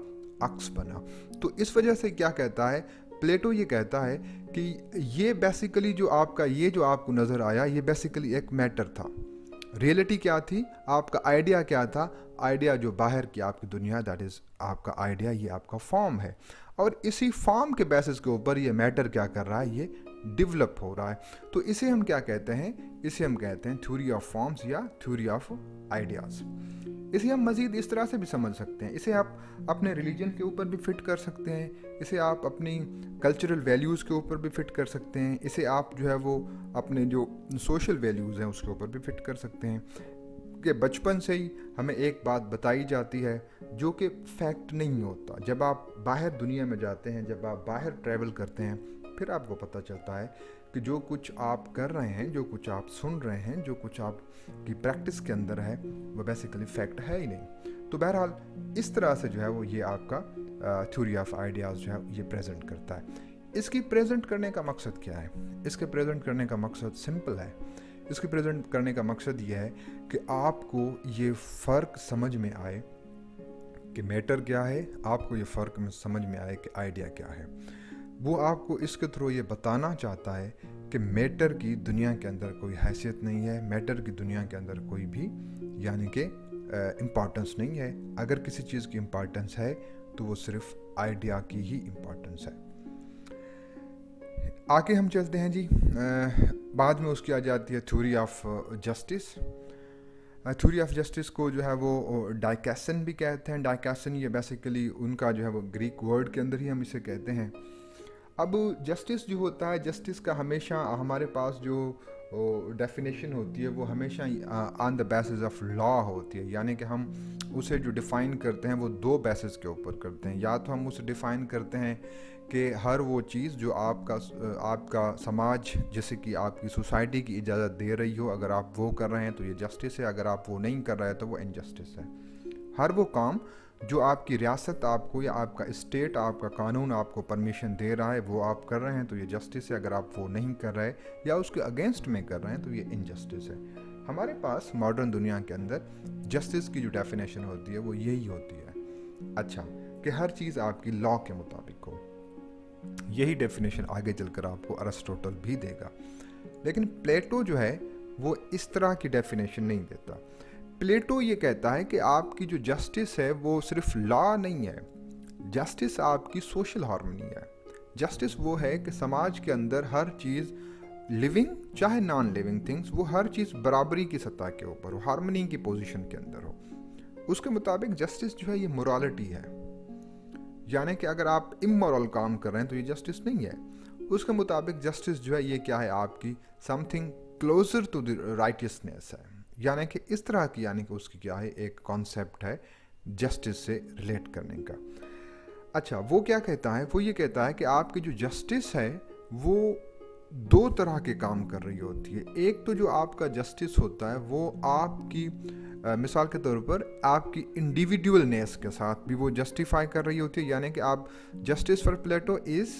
अक्स बना। तो इस वजह से क्या कहता है प्लेटो? ये कहता है कि ये बेसिकली जो आपको नज़र आया ये बेसिकली एक मैटर था। रियलिटी क्या थी? आपका आइडिया क्या था? आइडिया जो बाहर की आपकी दुनिया, दैट इज़ आपका आइडिया, ये आपका फॉर्म है। और इसी फॉर्म के बेसिस के ऊपर ये मैटर क्या कर रहा है? ये डेवलप हो रहा है। तो इसे हम क्या कहते हैं? इसे हम कहते हैं थ्योरी ऑफ फॉर्म्स या थ्योरी ऑफ आइडियाज़। इसे हम मज़ीद इस तरह से भी समझ सकते हैं। इसे आप अपने रिलीजन के ऊपर भी फिट कर सकते हैं, इसे आप अपनी कल्चरल वैल्यूज़ के ऊपर भी फिट कर सकते हैं, इसे आप जो है वो अपने जो सोशल वैल्यूज़ हैं उसके ऊपर भी फिट कर सकते हैं। कि बचपन से ही हमें एक बात बताई जाती है जो कि फैक्ट नहीं होता। जब आप बाहर दुनिया में जाते हैं, जब आप बाहर ट्रैवल करते हैं, फिर आपको पता चलता है कि जो कुछ आप कर रहे हैं, जो कुछ आप सुन रहे हैं, जो कुछ आपकी प्रैक्टिस के अंदर है, वो बेसिकली फैक्ट है ही नहीं। तो बहरहाल इस तरह से जो है वो ये आपका थ्योरी ऑफ आइडियाज़ जो है ये प्रेजेंट करता है। इसकी प्रेजेंट करने का मकसद क्या है? इसके प्रेजेंट करने का मकसद सिंपल है। इसके प्रेजेंट करने का मकसद ये है कि आपको ये फ़र्क समझ में आए कि मैटर क्या है, आपको ये फ़र्क में समझ में आए कि आइडिया क्या है। वो आपको इसके थ्रू ये बताना चाहता है कि मैटर की दुनिया के अंदर कोई हैसियत नहीं है, मैटर की दुनिया के अंदर कोई भी यानी कि امپورٹنس نہیں ہے. اگر کسی چیز کی امپورٹنس ہے تو وہ صرف آئیڈیا کی ہی امپورٹنس ہے. آگے ہم چلتے ہیں جی. بعد میں اس کی آ جاتی ہے theory of justice. Theory of justice کو جو ہے وہ ڈائکیسن بھی کہتے ہیں. ڈائکیسن یہ بیسیکلی ان کا جو ہے وہ گریک ورڈ کے اندر ہی ہم اسے کہتے ہیں. اب جسٹس جو ہوتا ہے, جسٹس کا ہمیشہ ہمارے پاس جو ڈیفینیشن ہوتی ہے وہ ہمیشہ آن دا بیسس آف لا ہوتی ہے. یعنی کہ ہم اسے جو ڈیفائن کرتے ہیں وہ دو بیسس کے اوپر کرتے ہیں. یا تو ہم اسے ڈیفائن کرتے ہیں کہ ہر وہ چیز جو آپ کا سماج جیسے کہ آپ کی سوسائٹی کی اجازت دے رہی ہو, اگر آپ وہ کر رہے ہیں تو یہ جسٹس ہے, اگر آپ وہ نہیں کر رہے تو وہ انجسٹس ہے. ہر وہ کام جو آپ کی ریاست آپ کو یا آپ کا اسٹیٹ, آپ کا قانون آپ کو پرمیشن دے رہا ہے وہ آپ کر رہے ہیں تو یہ جسٹس ہے. اگر آپ وہ نہیں کر رہے یا اس کے اگینسٹ میں کر رہے ہیں تو یہ انجسٹس ہے. ہمارے پاس ماڈرن دنیا کے اندر جسٹس کی جو ڈیفینیشن ہوتی ہے وہ یہی ہوتی ہے. اچھا, کہ ہر چیز آپ کی لا کے مطابق ہو. یہی ڈیفینیشن آگے چل کر آپ کو ارسطوٹل بھی دے گا. لیکن پلیٹو جو ہے وہ اس طرح کی ڈیفینیشن نہیں دیتا. پلیٹو یہ کہتا ہے کہ آپ کی جو جسٹس ہے وہ صرف لا نہیں ہے, جسٹس آپ کی سوشل ہارمنی ہے. جسٹس وہ ہے کہ سماج کے اندر ہر چیز لیونگ چاہے نان لیونگ تھنگس, وہ ہر چیز برابری کی سطح کے اوپر ہو, ہارمنی کی پوزیشن کے اندر ہو. اس کے مطابق جسٹس جو ہے یہ مورالٹی ہے. یعنی کہ اگر آپ امورل کام کر رہے ہیں تو یہ جسٹس نہیں ہے. اس کے مطابق جسٹس جو ہے یہ کیا ہے, آپ کی something closer to the righteousness ہے. یعنی کہ اس طرح کی, یعنی کہ اس کی کیا ہے, ایک کانسیپٹ ہے جسٹس سے ریلیٹ کرنے کا. اچھا, وہ کیا کہتا ہے, وہ یہ کہتا ہے کہ آپ کی جو جسٹس ہے وہ دو طرح کے کام کر رہی ہوتی ہے. ایک تو جو آپ کا جسٹس ہوتا ہے وہ آپ کی مثال کے طور پر آپ کی انڈیویڈولنیس کے ساتھ بھی وہ جسٹیفائی کر رہی ہوتی ہے. یعنی کہ آپ justice for Plato is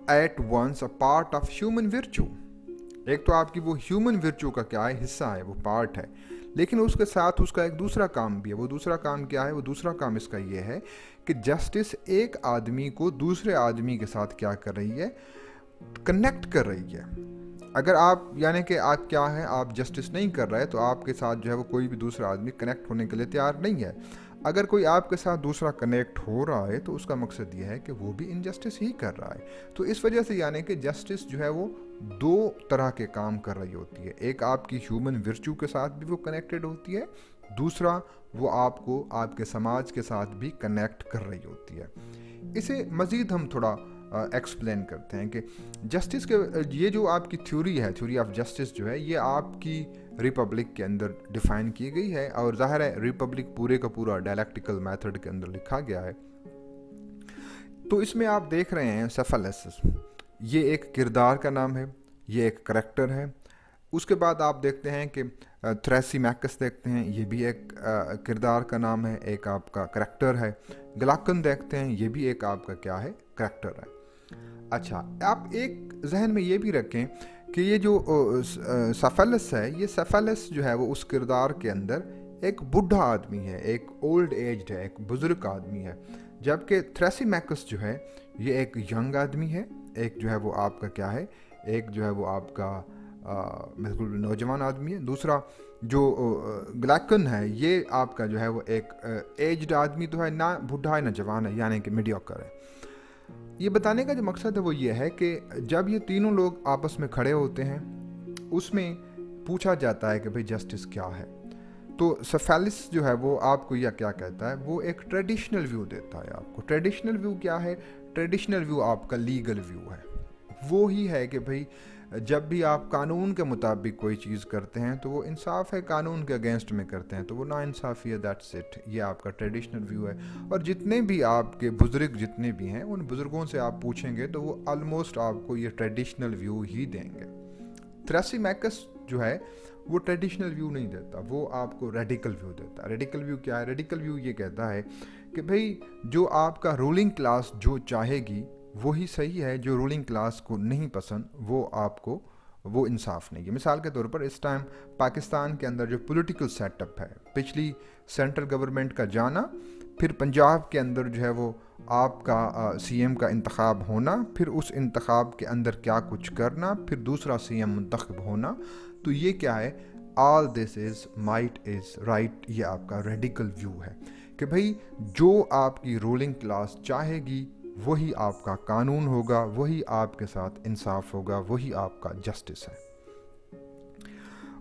at once a part of human virtue. ایک تو آپ کی وہ ہیومن ورچو کا کیا ہے, حصہ ہے, وہ پارٹ ہے. لیکن اس کے ساتھ اس کا ایک دوسرا کام بھی ہے. وہ دوسرا کام کیا ہے, وہ دوسرا کام اس کا یہ ہے کہ جسٹس ایک آدمی کو دوسرے آدمی کے ساتھ کیا کر رہی ہے, کنیکٹ کر رہی ہے. اگر آپ یعنی کہ آپ کیا ہے, آپ جسٹس نہیں کر رہے تو آپ کے ساتھ جو ہے وہ کوئی بھی دوسرا آدمی کنیکٹ ہونے کے لیے تیار نہیں ہے. اگر کوئی آپ کے ساتھ دوسرا کنیکٹ ہو رہا ہے تو اس کا مقصد یہ ہے کہ وہ بھی انجسٹس ہی کر رہا ہے. تو اس وجہ سے یعنی کہ جسٹس جو ہے وہ دو طرح کے کام کر رہی ہوتی ہے. ایک آپ کی ہیومن ورچو کے ساتھ بھی وہ کنیکٹڈ ہوتی ہے, دوسرا وہ آپ کو آپ کے سماج کے ساتھ بھی کنیکٹ کر رہی ہوتی ہے. اسے مزید ہم تھوڑا ایکسپلین کرتے ہیں کہ جسٹس کے یہ جو آپ کی تھیوری ہے, تھیوری آف جسٹس جو ہے, یہ آپ کی ریپبلک کے اندر ڈیفائن کی گئی ہے. اور ظاہر ہے ریپبلک پورے کا پورا ڈائلیکٹیکل میتھڈ کے اندر لکھا گیا ہے. تو اس میں آپ دیکھ رہے ہیں سیفیلس, یہ ایک کردار کا نام ہے, یہ ایک کریکٹر ہے. اس کے بعد آپ دیکھتے ہیں کہ تھریسیمیکس دیکھتے ہیں, یہ بھی ایک کردار کا نام ہے, ایک آپ کا کریکٹر ہے. گلاکن دیکھتے ہیں, یہ بھی ایک آپ کا کیا ہے, کریکٹر ہے. اچھا, آپ ایک ذہن میں یہ بھی رکھیں کہ یہ جو سیفیلس ہے, یہ سیفیلس جو ہے وہ اس کردار کے اندر ایک بوڑھا آدمی ہے, ایک اولڈ ایجڈ ہے, ایک بزرگ آدمی ہے. جبکہ تھریسیمیکس جو ہے یہ ایک ینگ آدمی ہے, ایک جو ہے وہ آپ کا کیا ہے, ایک جو ہے وہ آپ کا بالکل نوجوان آدمی ہے. دوسرا جو گلاکن ہے یہ آپ کا جو ہے وہ ایک ایجڈ آدمی تو ہے, نہ بوڑھا ہے نہ جوان ہے, یعنی کہ میڈیوکر ہے. یہ بتانے کا جو مقصد ہے وہ یہ ہے کہ جب یہ تینوں لوگ آپس میں کھڑے ہوتے ہیں اس میں پوچھا جاتا ہے کہ بھئی جسٹس کیا ہے, تو سیفیلس جو ہے وہ آپ کو یہ کیا کہتا ہے, وہ ایک ٹریڈیشنل ویو دیتا ہے آپ کو. ٹریڈیشنل ویو کیا ہے, ٹریڈیشنل ویو آپ کا لیگل ویو ہے. وہ ہی ہے کہ بھئی جب بھی آپ قانون کے مطابق کوئی چیز کرتے ہیں تو وہ انصاف ہے, قانون کے اگینسٹ میں کرتے ہیں تو وہ نا انصافی ہے. That's it. یہ آپ کا ٹریڈیشنل ویو ہے. اور جتنے بھی آپ کے بزرگ جتنے بھی ہیں ان بزرگوں سے آپ پوچھیں گے تو وہ آلموسٹ آپ کو یہ ٹریڈیشنل ویو ہی دیں گے. تھریسیمیکس جو ہے وہ ٹریڈیشنل ویو نہیں دیتا, وہ آپ کو ریڈیکل ویو دیتا ہے. ریڈیکل ویو کیا ہے, ریڈیکل ویو یہ کہتا ہے کہ بھئی جو آپ کا رولنگ کلاس جو چاہے گی وہی صحیح ہے, جو رولنگ کلاس کو نہیں پسند وہ آپ کو وہ انصاف نہیں ہے. مثال کے طور پر اس ٹائم پاکستان کے اندر جو پولیٹیکل سیٹ اپ ہے, پچھلی سینٹرل گورنمنٹ کا جانا, پھر پنجاب کے اندر جو ہے وہ آپ کا سی ایم کا انتخاب ہونا, پھر اس انتخاب کے اندر کیا کچھ کرنا, پھر دوسرا سی ایم منتخب ہونا, تو یہ کیا ہے, all this is might is right, ये आपका रेडिकल व्यू है कि भाई जो आपकी रूलिंग क्लास चाहेगी वही आपका कानून होगा, वही आपके साथ इंसाफ होगा, वही आपका जस्टिस है।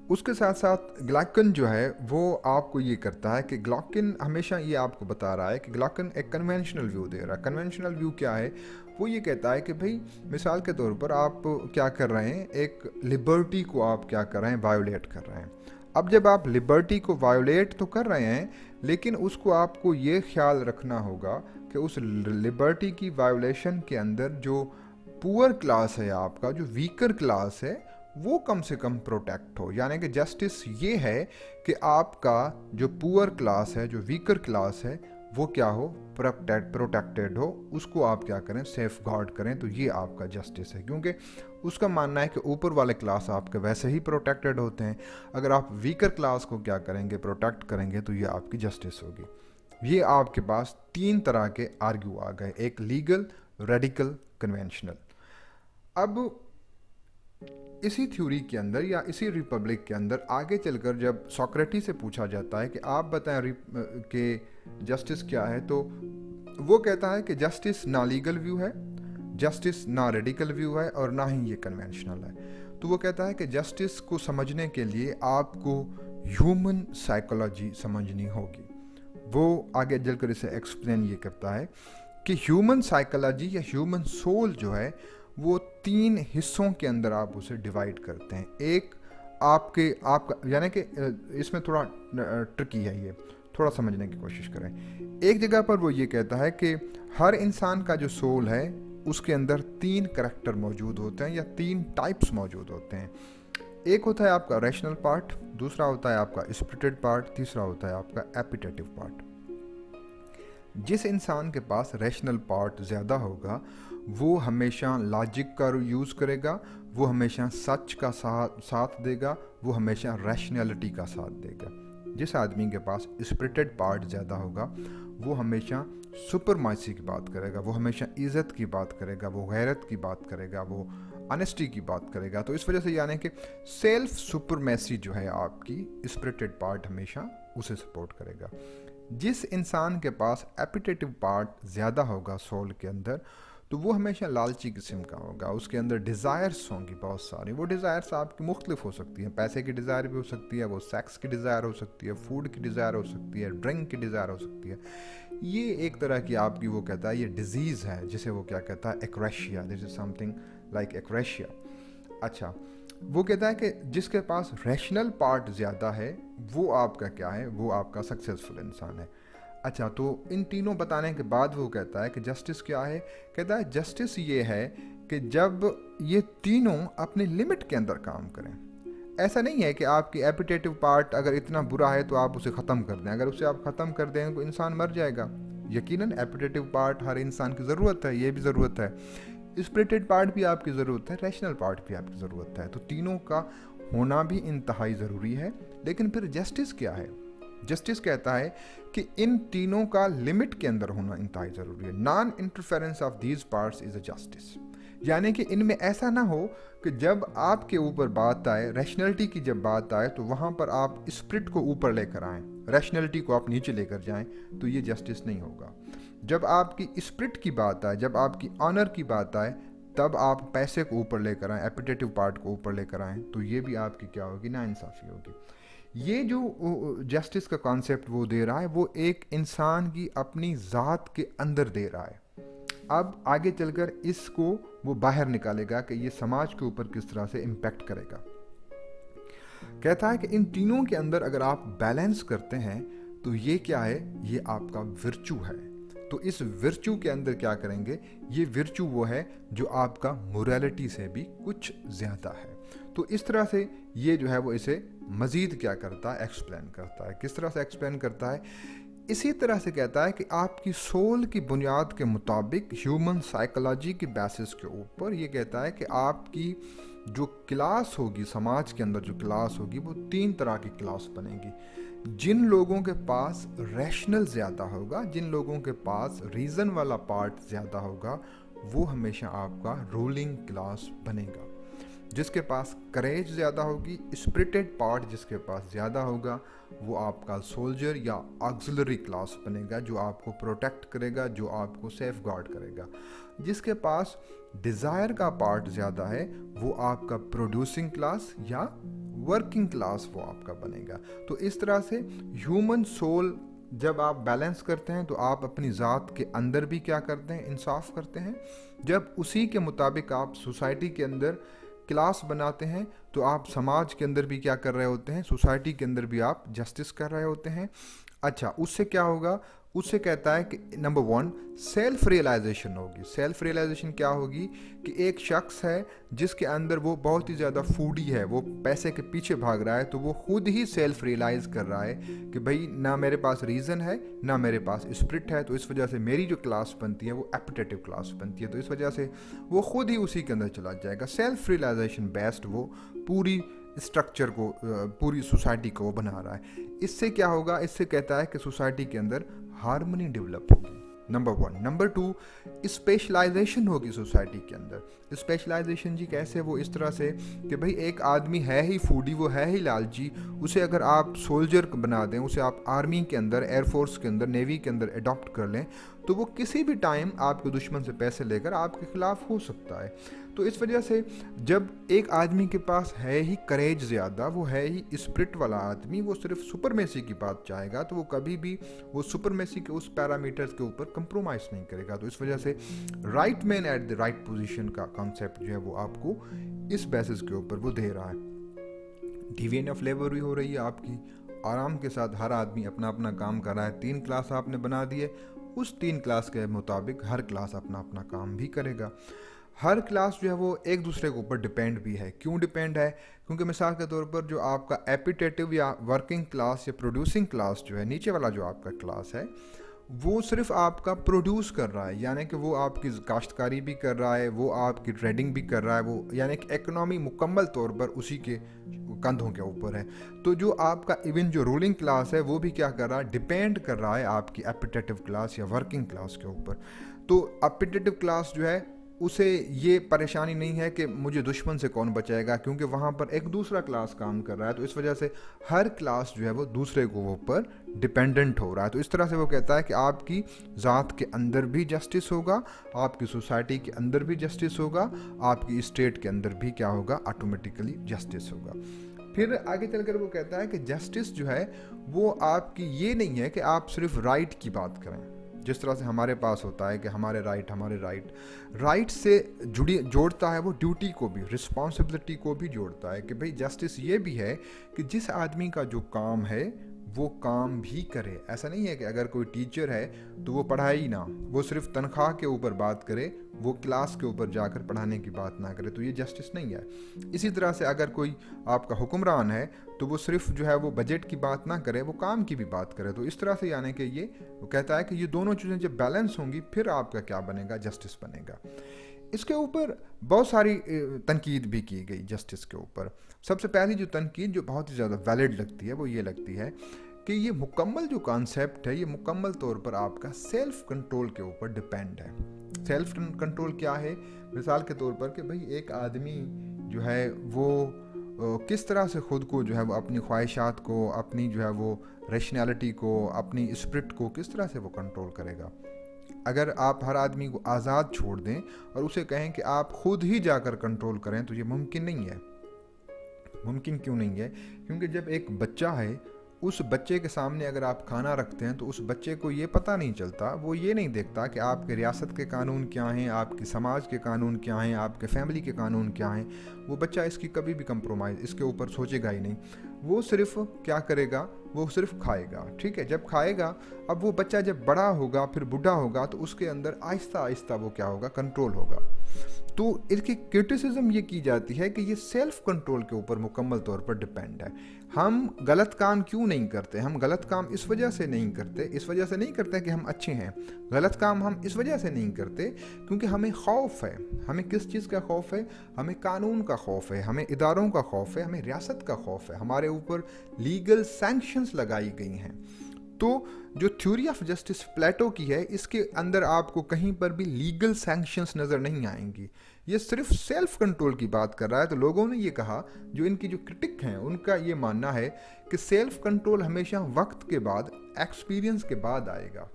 उसके साथ साथ ग्लॉकिन जो है वो आपको ये करता है कि ग्लॉकिन हमेशा ये आपको बता रहा है कि ग्लॉकिन एक कन्वेंशनल व्यू दे रहा है। कन्वेंशनल व्यू क्या है? वो ये कहता है कि भाई मिसाल के तौर पर आप क्या कर रहे हैं, एक लिबर्टी को आप क्या कर रहे हैं, वायोलेट कर रहे हैं। अब जब आप लिबर्टी को वायोलेट तो कर रहे हैं, लेकिन उसको आपको ये ख्याल रखना होगा कि उस लिबर्टी की वायोलेशन के अंदर जो पुअर क्लास है आपका, जो वीकर क्लास है, वो कम से कम प्रोटेक्ट हो। यानी कि जस्टिस ये है कि आपका जो पुअर क्लास है, जो वीकर क्लास है, वो क्या हो, प्रोटेक्टेड हो, उसको आप क्या करें, सेफ गार्ड करें। तो ये आपका जस्टिस है, क्योंकि उसका मानना है कि ऊपर वाले क्लास आपके वैसे ही प्रोटेक्टेड होते हैं, अगर आप वीकर क्लास को क्या करेंगे, प्रोटेक्ट करेंगे, तो ये आपकी जस्टिस होगी। ये आपके पास 3 तरह के आर्ग्यू आ गए, एक लीगल, रेडिकल, कन्वेंशनल। अब इसी थ्योरी के अंदर या इसी रिपब्लिक के अंदर आगे चलकर जब सोक्रेटिस से पूछा जाता है कि आप बताएं कि जस्टिस क्या है, तो वो कहता है कि जस्टिस ना लीगल व्यू है, जस्टिस ना रेडिकल व्यू है, और ना ही ये कन्वेंशनल है। तो वो कहता है कि जस्टिस को समझने के लिए आपको ह्यूमन साइकोलॉजी समझनी होगी। वो आगे चलकर इसे एक्सप्लेन ये करता है कि ह्यूमन साइकोलॉजी या ह्यूमन सोल जो है वो 3 हिस्सों के अंदर आप उसे डिवाइड करते हैं। एक आपका यानी कि इसमें थोड़ा ट्रिकी है, ये थोड़ा समझने की कोशिश करें। एक जगह पर वो ये कहता है कि हर इंसान का जो सोल है उसके अंदर 3 करैक्टर मौजूद होते हैं या 3 टाइप्स मौजूद होते हैं। एक होता है आपका रैशनल पार्ट, दूसरा होता है आपका स्पिरिटेड पार्ट, तीसरा होता है आपका एपिटेटिव पार्ट। जिस इंसान के पास रैशनल पार्ट ज़्यादा होगा वो हमेशा लॉजिक का यूज़ करेगा, वो हमेशा सच का साथ देगा, वो हमेशा रैशनैलिटी का साथ देगा। जिस आदमी के पास स्पिरिटेड पार्ट ज़्यादा होगा वो हमेशा सुपरमाइसी की बात करेगा, वो हमेशा इज़्ज़त की बात करेगा, वो गैरत की बात करेगा, वो ऑनेस्टी की बात करेगा। तो इस वजह से यानी कि सेल्फ सुपरमेसी जो है आपकी, स्पिरिटेड पार्ट हमेशा उसे सपोर्ट करेगा। जिस इंसान के पास एपिटेटिव पार्ट ज़्यादा होगा सोल के अंदर, तो वो हमेशा लालची किस्म का होगा, उसके अंदर डिज़ायर्स होंगी बहुत सारी। वो डिज़ायर्स आपकी मुख्तलिफ हो सकती हैं, पैसे की डिज़ायर भी हो सकती है, वो सेक्स की डिज़ायर हो सकती है, फूड की डिज़ायर हो सकती है, ड्रिंक की डिज़ायर हो सकती है। ये एक तरह की आपकी वो कहता है ये डिजीज़ है, जिसे वो क्या कहता है, akrasia. This is something like akrasia. अच्छा, वो कहता है कि जिसके पास रैशनल पार्ट ज़्यादा है वो आपका क्या है, वो आपका सक्सेसफुल इंसान है। अच्छा, तो इन तीनों बताने के बाद वो कहता है कि जस्टिस क्या है। कहता है जस्टिस ये है कि जब ये तीनों अपने लिमिट के अंदर काम करें। ऐसा नहीं है कि आपकी एपिटेटिव पार्ट अगर इतना बुरा है तो आप उसे ख़त्म कर दें। अगर उसे आप ख़त्म कर दें तो इंसान मर जाएगा। यकीनन एपिटेटिव पार्ट हर इंसान की ज़रूरत है, ये भी ज़रूरत है, स्पिरिटेड पार्ट भी आपकी ज़रूरत है, रैशनल पार्ट भी आपकी ज़रूरत है। तो तीनों का होना भी इंतहाई ज़रूरी है। लेकिन फिर जस्टिस क्या है? जस्टिस कहता है कि इन तीनों का लिमिट के अंदर होना इंतहाई ज़रूरी है। Non interference of these parts is a justice. यानी कि इनमें ऐसा ना हो कि जब आपके ऊपर बात आए, रैशनैलिटी की जब बात आए, तो वहाँ पर आप स्पिरिट को ऊपर लेकर आएँ, रैशनैलिटी को आप नीचे लेकर जाएं, तो ये जस्टिस नहीं होगा। जब आपकी स्पिरिट की बात आए, जब आपकी ऑनर की बात आए, तब आप पैसे को ऊपर लेकर आएँ, एपिटेटिव पार्ट को ऊपर लेकर आएँ, तो ये भी आपकी क्या होगी, नाइंसाफ़ी होगी। ये जो जस्टिस का कॉन्सेप्ट वो दे रहा है वो एक इंसान की अपनी ज़ात के अंदर दे रहा है। अब आगे चलकर इसको वो बाहर निकालेगा कि ये समाज के ऊपर किस तरह से इम्पैक्ट करेगा। कहता है कि इन तीनों के अंदर अगर आप बैलेंस करते हैं तो ये क्या है, ये आपका विर्चू है। तो इस विर्चू के अंदर क्या करेंगे, ये विर्चू वो है जो आपका मोरालिटी से भी कुछ ज़्यादा है। तो इस तरह से ये जो है वो इसे मज़ीद क्या करता है, एक्सप्लेन करता है। किस तरह से एक्सप्लेन करता है? इसी तरह से कहता है कि आपकी सोल की बुनियाद के मुताबिक, ह्यूमन साइकोलॉजी की बेसिस के ऊपर, ये कहता है कि आपकी जो क्लास होगी, समाज के अंदर जो क्लास होगी, वो 3 तरह की क्लास बनेगी। जिन लोगों के पास रैशनल ज़्यादा होगा, जिन लोगों के पास रीज़न वाला पार्ट ज़्यादा होगा, वो हमेशा आपका रूलिंग क्लास बनेगा। جس کے پاس کریج زیادہ ہوگی، اسپرٹڈ پارٹ جس کے پاس زیادہ ہوگا، وہ آپ کا سولجر یا آکسیلری کلاس بنے گا، جو آپ کو پروٹیکٹ کرے گا، جو آپ کو سیف گارڈ کرے گا۔ جس کے پاس ڈیزائر کا پارٹ زیادہ ہے وہ آپ کا پروڈیوسنگ کلاس یا ورکنگ کلاس وہ آپ کا بنے گا۔ تو اس طرح سے ہیومن سول جب آپ بیلنس کرتے ہیں تو آپ اپنی ذات کے اندر بھی کیا کرتے ہیں، انصاف کرتے ہیں۔ جب اسی کے مطابق آپ سوسائٹی کے اندر کلاس بناتے ہیں تو آپ سماج کے اندر بھی کیا کر رہے ہوتے ہیں، سوسائٹی کے اندر بھی آپ جسٹس کر رہے ہوتے ہیں۔ اچھا، اس سے کیا ہوگا؟ اس سے کہتا ہے کہ نمبر 1 سیلف ریئلائزیشن ہوگی۔ سیلف ریئلائزیشن کیا ہوگی کہ ایک شخص ہے جس کے اندر وہ بہت ہی زیادہ فوڈی ہے، وہ پیسے کے پیچھے بھاگ رہا ہے، تو وہ خود ہی سیلف ریئلائز کر رہا ہے کہ بھائی نہ میرے پاس ریزن ہے نہ میرے پاس اسپرٹ ہے، تو اس وجہ سے میری جو کلاس بنتی ہے وہ ایپیٹیٹو کلاس بنتی ہے، تو اس وجہ سے وہ خود ہی اسی کے اندر چلا جائے گا۔ سیلف ریئلائزیشن بیسڈ وہ پوری اسٹرکچر کو، پوری سوسائٹی کو وہ بنا رہا ہے۔ اس سے کیا ہوگا؟ اس سے کہتا ہے کہ سوسائٹی کے اندر ہارمونی ڈیولپ ہوگی، نمبر 1۔ نمبر 2 اسپیشلائزیشن ہوگی سوسائٹی کے اندر۔ اسپیشلائزیشن جی کیسے؟ وہ اس طرح سے کہ بھئی ایک آدمی ہے ہی فوڈی، وہ ہے ہی لالچی، اسے اگر آپ سولجر بنا دیں، اسے آپ آرمی کے اندر، ایئر فورس کے اندر، نیوی کے اندر اڈاپٹ کر لیں، تو وہ کسی بھی ٹائم آپ کے دشمن سے پیسے لے کر آپ کے خلاف ہو سکتا ہے۔ تو اس وجہ سے جب ایک آدمی کے پاس ہے ہی کریج زیادہ، وہ ہے ہی اسپرٹ والا آدمی، وہ صرف سپرمیسی کی بات چاہے گا، تو وہ کبھی بھی وہ سپرمیسی کے اس پیرامیٹرز کے اوپر کمپرومائز نہیں کرے گا۔ تو اس وجہ سے right man at the right position کا کانسیپٹ جو ہے وہ آپ کو اس بیسس کے اوپر وہ دے رہا ہے۔ ڈیویژن آف لیبر بھی ہو رہی ہے آپ کی، آرام کے ساتھ ہر آدمی اپنا اپنا کام کر رہا ہے۔ 3 کلاس آپ نے بنا دیے، اس 3 کلاس کے مطابق ہر کلاس اپنا اپنا کام بھی کرے گا۔ ہر کلاس جو ہے وہ ایک دوسرے کے اوپر ڈیپینڈ بھی ہے۔ کیوں ڈیپینڈ ہے؟ کیونکہ مثال کے طور پر جو آپ کا ایپیٹیٹو یا ورکنگ کلاس یا پروڈیوسنگ کلاس جو ہے، نیچے والا جو آپ کا کلاس ہے، وہ صرف آپ کا پروڈیوس کر رہا ہے، یعنی کہ وہ آپ کی کاشتکاری بھی کر رہا ہے، وہ آپ کی ٹریڈنگ بھی کر رہا ہے، وہ یعنی کہ اکنامی مکمل طور پر اسی کے کندھوں کے اوپر ہے۔ تو جو آپ کا ایون جو رولنگ کلاس ہے وہ بھی کیا کر رہا ہے؟ ڈیپینڈ کر رہا ہے آپ کی ایپیٹیٹو کلاس یا ورکنگ کلاس کے اوپر۔ تو ایپیٹیٹو کلاس جو ہے اسے یہ پریشانی نہیں ہے کہ مجھے دشمن سے کون بچائے گا، کیونکہ وہاں پر ایک دوسرا کلاس کام کر رہا ہے، تو اس وجہ سے ہر کلاس جو ہے وہ دوسرے کو اوپر ڈیپینڈنٹ ہو رہا ہے۔ تو اس طرح سے وہ کہتا ہے کہ آپ کی ذات کے اندر بھی جسٹس ہوگا، آپ کی سوسائٹی کے اندر بھی جسٹس ہوگا، آپ کی اسٹیٹ کے اندر بھی کیا ہوگا؟ آٹومیٹیکلی جسٹس ہوگا۔ پھر آگے چل کر وہ کہتا ہے کہ جسٹس جو ہے وہ آپ کی یہ نہیں ہے کہ آپ صرف رائٹ کی بات کریں، جس طرح سے ہمارے پاس ہوتا ہے کہ ہمارے رائٹ سے جوڑتا ہے وہ ڈیوٹی کو بھی، رسپانسبلٹی کو بھی جوڑتا ہے کہ بھئی جسٹس یہ بھی ہے کہ جس آدمی کا جو کام ہے وہ کام بھی کرے۔ ایسا نہیں ہے کہ اگر کوئی ٹیچر ہے تو وہ پڑھائے ہی نہ، وہ صرف تنخواہ کے اوپر بات کرے، وہ کلاس کے اوپر جا کر پڑھانے کی بات نہ کرے، تو یہ جسٹس نہیں ہے۔ اسی طرح سے اگر کوئی آپ کا حکمران ہے تو وہ صرف جو ہے وہ بجٹ کی بات نہ کرے، وہ کام کی بھی بات کرے۔ تو اس طرح سے یعنی کہ یہ وہ کہتا ہے کہ یہ دونوں چیزیں جب بیلنس ہوں گی پھر آپ کا کیا بنے گا؟ جسٹس بنے گا۔ اس کے اوپر بہت ساری تنقید بھی کی گئی جسٹس کے اوپر۔ سب سے پہلی جو تنقید جو بہت ہی زیادہ ویلڈ لگتی ہے وہ یہ لگتی ہے کہ یہ مکمل جو کانسیپٹ ہے یہ مکمل طور پر آپ کا سیلف کنٹرول کے اوپر ڈیپینڈ ہے۔ سیلف کنٹرول کیا ہے؟ مثال کے طور پر کہ بھئی ایک آدمی جو ہے وہ کس طرح سے خود کو جو ہے وہ اپنی خواہشات کو، اپنی جو ہے وہ ریشنالٹی کو، اپنی اسپرٹ کو کس طرح سے وہ کنٹرول کرے گا؟ اگر آپ ہر آدمی کو آزاد چھوڑ دیں اور اسے کہیں کہ آپ خود ہی جا کر کنٹرول کریں تو یہ ممکن نہیں ہے۔ ممکن کیوں نہیں ہے؟ کیونکہ جب ایک بچہ ہے، اس بچے کے سامنے اگر آپ کھانا رکھتے ہیں تو اس بچے کو یہ پتہ نہیں چلتا، وہ یہ نہیں دیکھتا کہ آپ کے ریاست کے قانون کیا ہیں، آپ کے سماج کے قانون کیا ہیں، آپ کے فیملی کے قانون کیا ہیں۔ وہ بچہ اس کی کبھی بھی کمپرومائز اس کے اوپر سوچے گا ہی نہیں، وہ صرف کیا کرے گا؟ وہ صرف کھائے گا۔ ٹھیک ہے، جب کھائے گا، اب وہ بچہ جب بڑا ہوگا پھر بوڑھا ہوگا تو اس کے اندر آہستہ آہستہ وہ کیا ہوگا؟ کنٹرول ہوگا۔ تو اس کی کرٹیسزم یہ کی جاتی ہے کہ یہ سیلف کنٹرول کے اوپر مکمل طور پر ڈیپینڈ ہے۔ ہم غلط کام کیوں نہیں کرتے؟ ہم غلط کام اس وجہ سے نہیں کرتے کہ ہم اچھے ہیں۔ غلط کام ہم اس وجہ سے نہیں کرتے کیونکہ ہمیں خوف ہے۔ ہمیں کس چیز کا خوف ہے؟ ہمیں قانون کا خوف ہے، ہمیں اداروں کا خوف ہے، ہمیں ریاست کا خوف ہے، ہمارے اوپر لیگل سینکشنز لگائی گئی ہیں۔ तो जो थ्योरी ऑफ जस्टिस प्लेटो की है, इसके अंदर आपको कहीं पर भी लीगल सैंक्शंस नज़र नहीं आएंगी, ये सिर्फ सेल्फ कंट्रोल की बात कर रहा है। तो लोगों ने ये कहा, जो इनकी जो क्रिटिक हैं उनका ये मानना है कि सेल्फ कंट्रोल हमेशा वक्त के बाद, एक्सपीरियंस के बाद आएगा।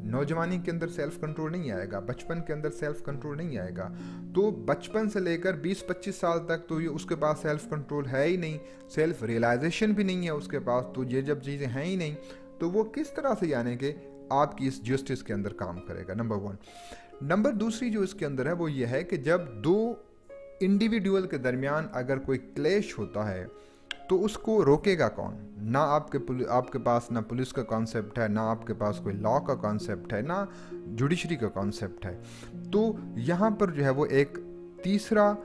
नौजवानी के अंदर सेल्फ कंट्रोल नहीं आएगा, बचपन के अंदर सेल्फ कंट्रोल नहीं आएगा। तो बचपन से लेकर 20-25 साल तक तो ये उसके पास सेल्फ कंट्रोल है ही नहीं, सेल्फ रियलाइजेशन भी नहीं है उसके पास। तो ये जब चीज़ें हैं ही नहीं, तो वो किस तरह से यानी कि आपकी इस जस्टिस के अंदर काम करेगा, नंबर वन। नंबर दूसरी जो इसके अंदर है वो ये है कि जब दो इंडिविजुअल के दरमियान अगर कोई क्लेश होता है तो उसको रोकेगा कौन? ना आपके पास ना पुलिस का कॉन्सेप्ट है, ना आपके पास कोई लॉ का कॉन्सेप्ट है, ना जुडिशरी का कॉन्सेप्ट है। तो यहाँ पर जो है वो एक तीसरा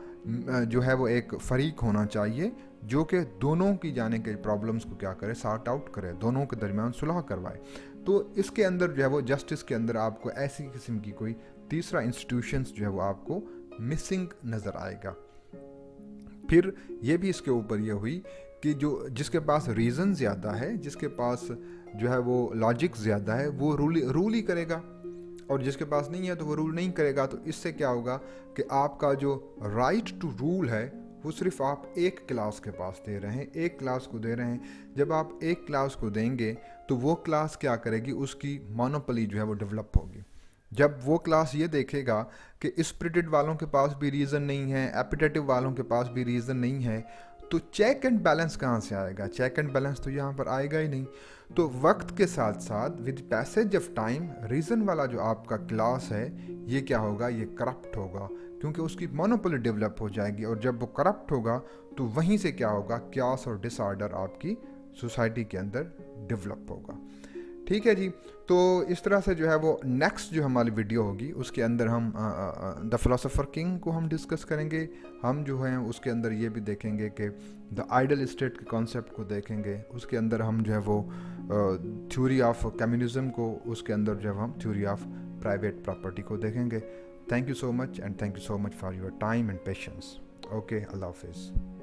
जो है वो एक फरीक होना चाहिए जो कि दोनों की जाने के प्रॉब्लम्स को क्या करे, सॉर्ट आउट करे, दोनों के दरमियान सुलह करवाए। तो इसके अंदर जो है वो जस्टिस के अंदर आपको ऐसी किस्म की कोई तीसरा इंस्टीट्यूशंस जो है वो आपको मिसिंग नज़र आएगा। फिर ये भी इसके ऊपर ये हुई कि जिसके पास रीज़न ज़्यादा है, जिसके पास जो है वो लॉजिक ज़्यादा है, वो रूल ही करेगा, और जिसके पास नहीं है तो वो रूल नहीं करेगा। तो इससे क्या होगा कि आपका जो राइट टू रूल है वो सिर्फ आप एक क्लास के पास दे रहे हैं, एक क्लास को दे रहे हैं। जब आप एक क्लास को देंगे तो वो क्लास क्या करेगी, उसकी मोनोपोली जो है वो डेवलप होगी। जब वो क्लास ये देखेगा कि स्पिरिटेड वालों के पास भी रीज़न नहीं है, एपिटेटिव वालों के पास भी रीज़न नहीं है, तो चेक एंड बैलेंस कहाँ से आएगा? चेक एंड बैलेंस तो यहाँ पर आएगा ही नहीं। तो वक्त के साथ साथ with passage of time reason वाला जो आपका क्लास है ये क्या होगा, ये करप्ट होगा, क्योंकि उसकी मोनोपोली डेवलप हो जाएगी। और जब वो करप्ट होगा तो वहीं से क्या होगा, क्यास और डिसऑर्डर आपकी सोसाइटी के अंदर डेवलप होगा। ठीक है जी। तो इस तरह से जो है वो नेक्स्ट जो हमारी वीडियो होगी उसके अंदर हम द फिलोसोफर किंग को हम डिस्कस करेंगे। हम जो हैं उसके अंदर ये भी देखेंगे कि द आइडल स्टेट के कॉन्सेप्ट को देखेंगे। उसके अंदर हम जो है वो थ्योरी ऑफ कम्युनिज्म को, उसके अंदर जो है हम थ्योरी ऑफ प्राइवेट प्रॉपर्टी को देखेंगे। Thank you so much and thank you so much for your time and patience. Okay, अल्लाह हाफिज़।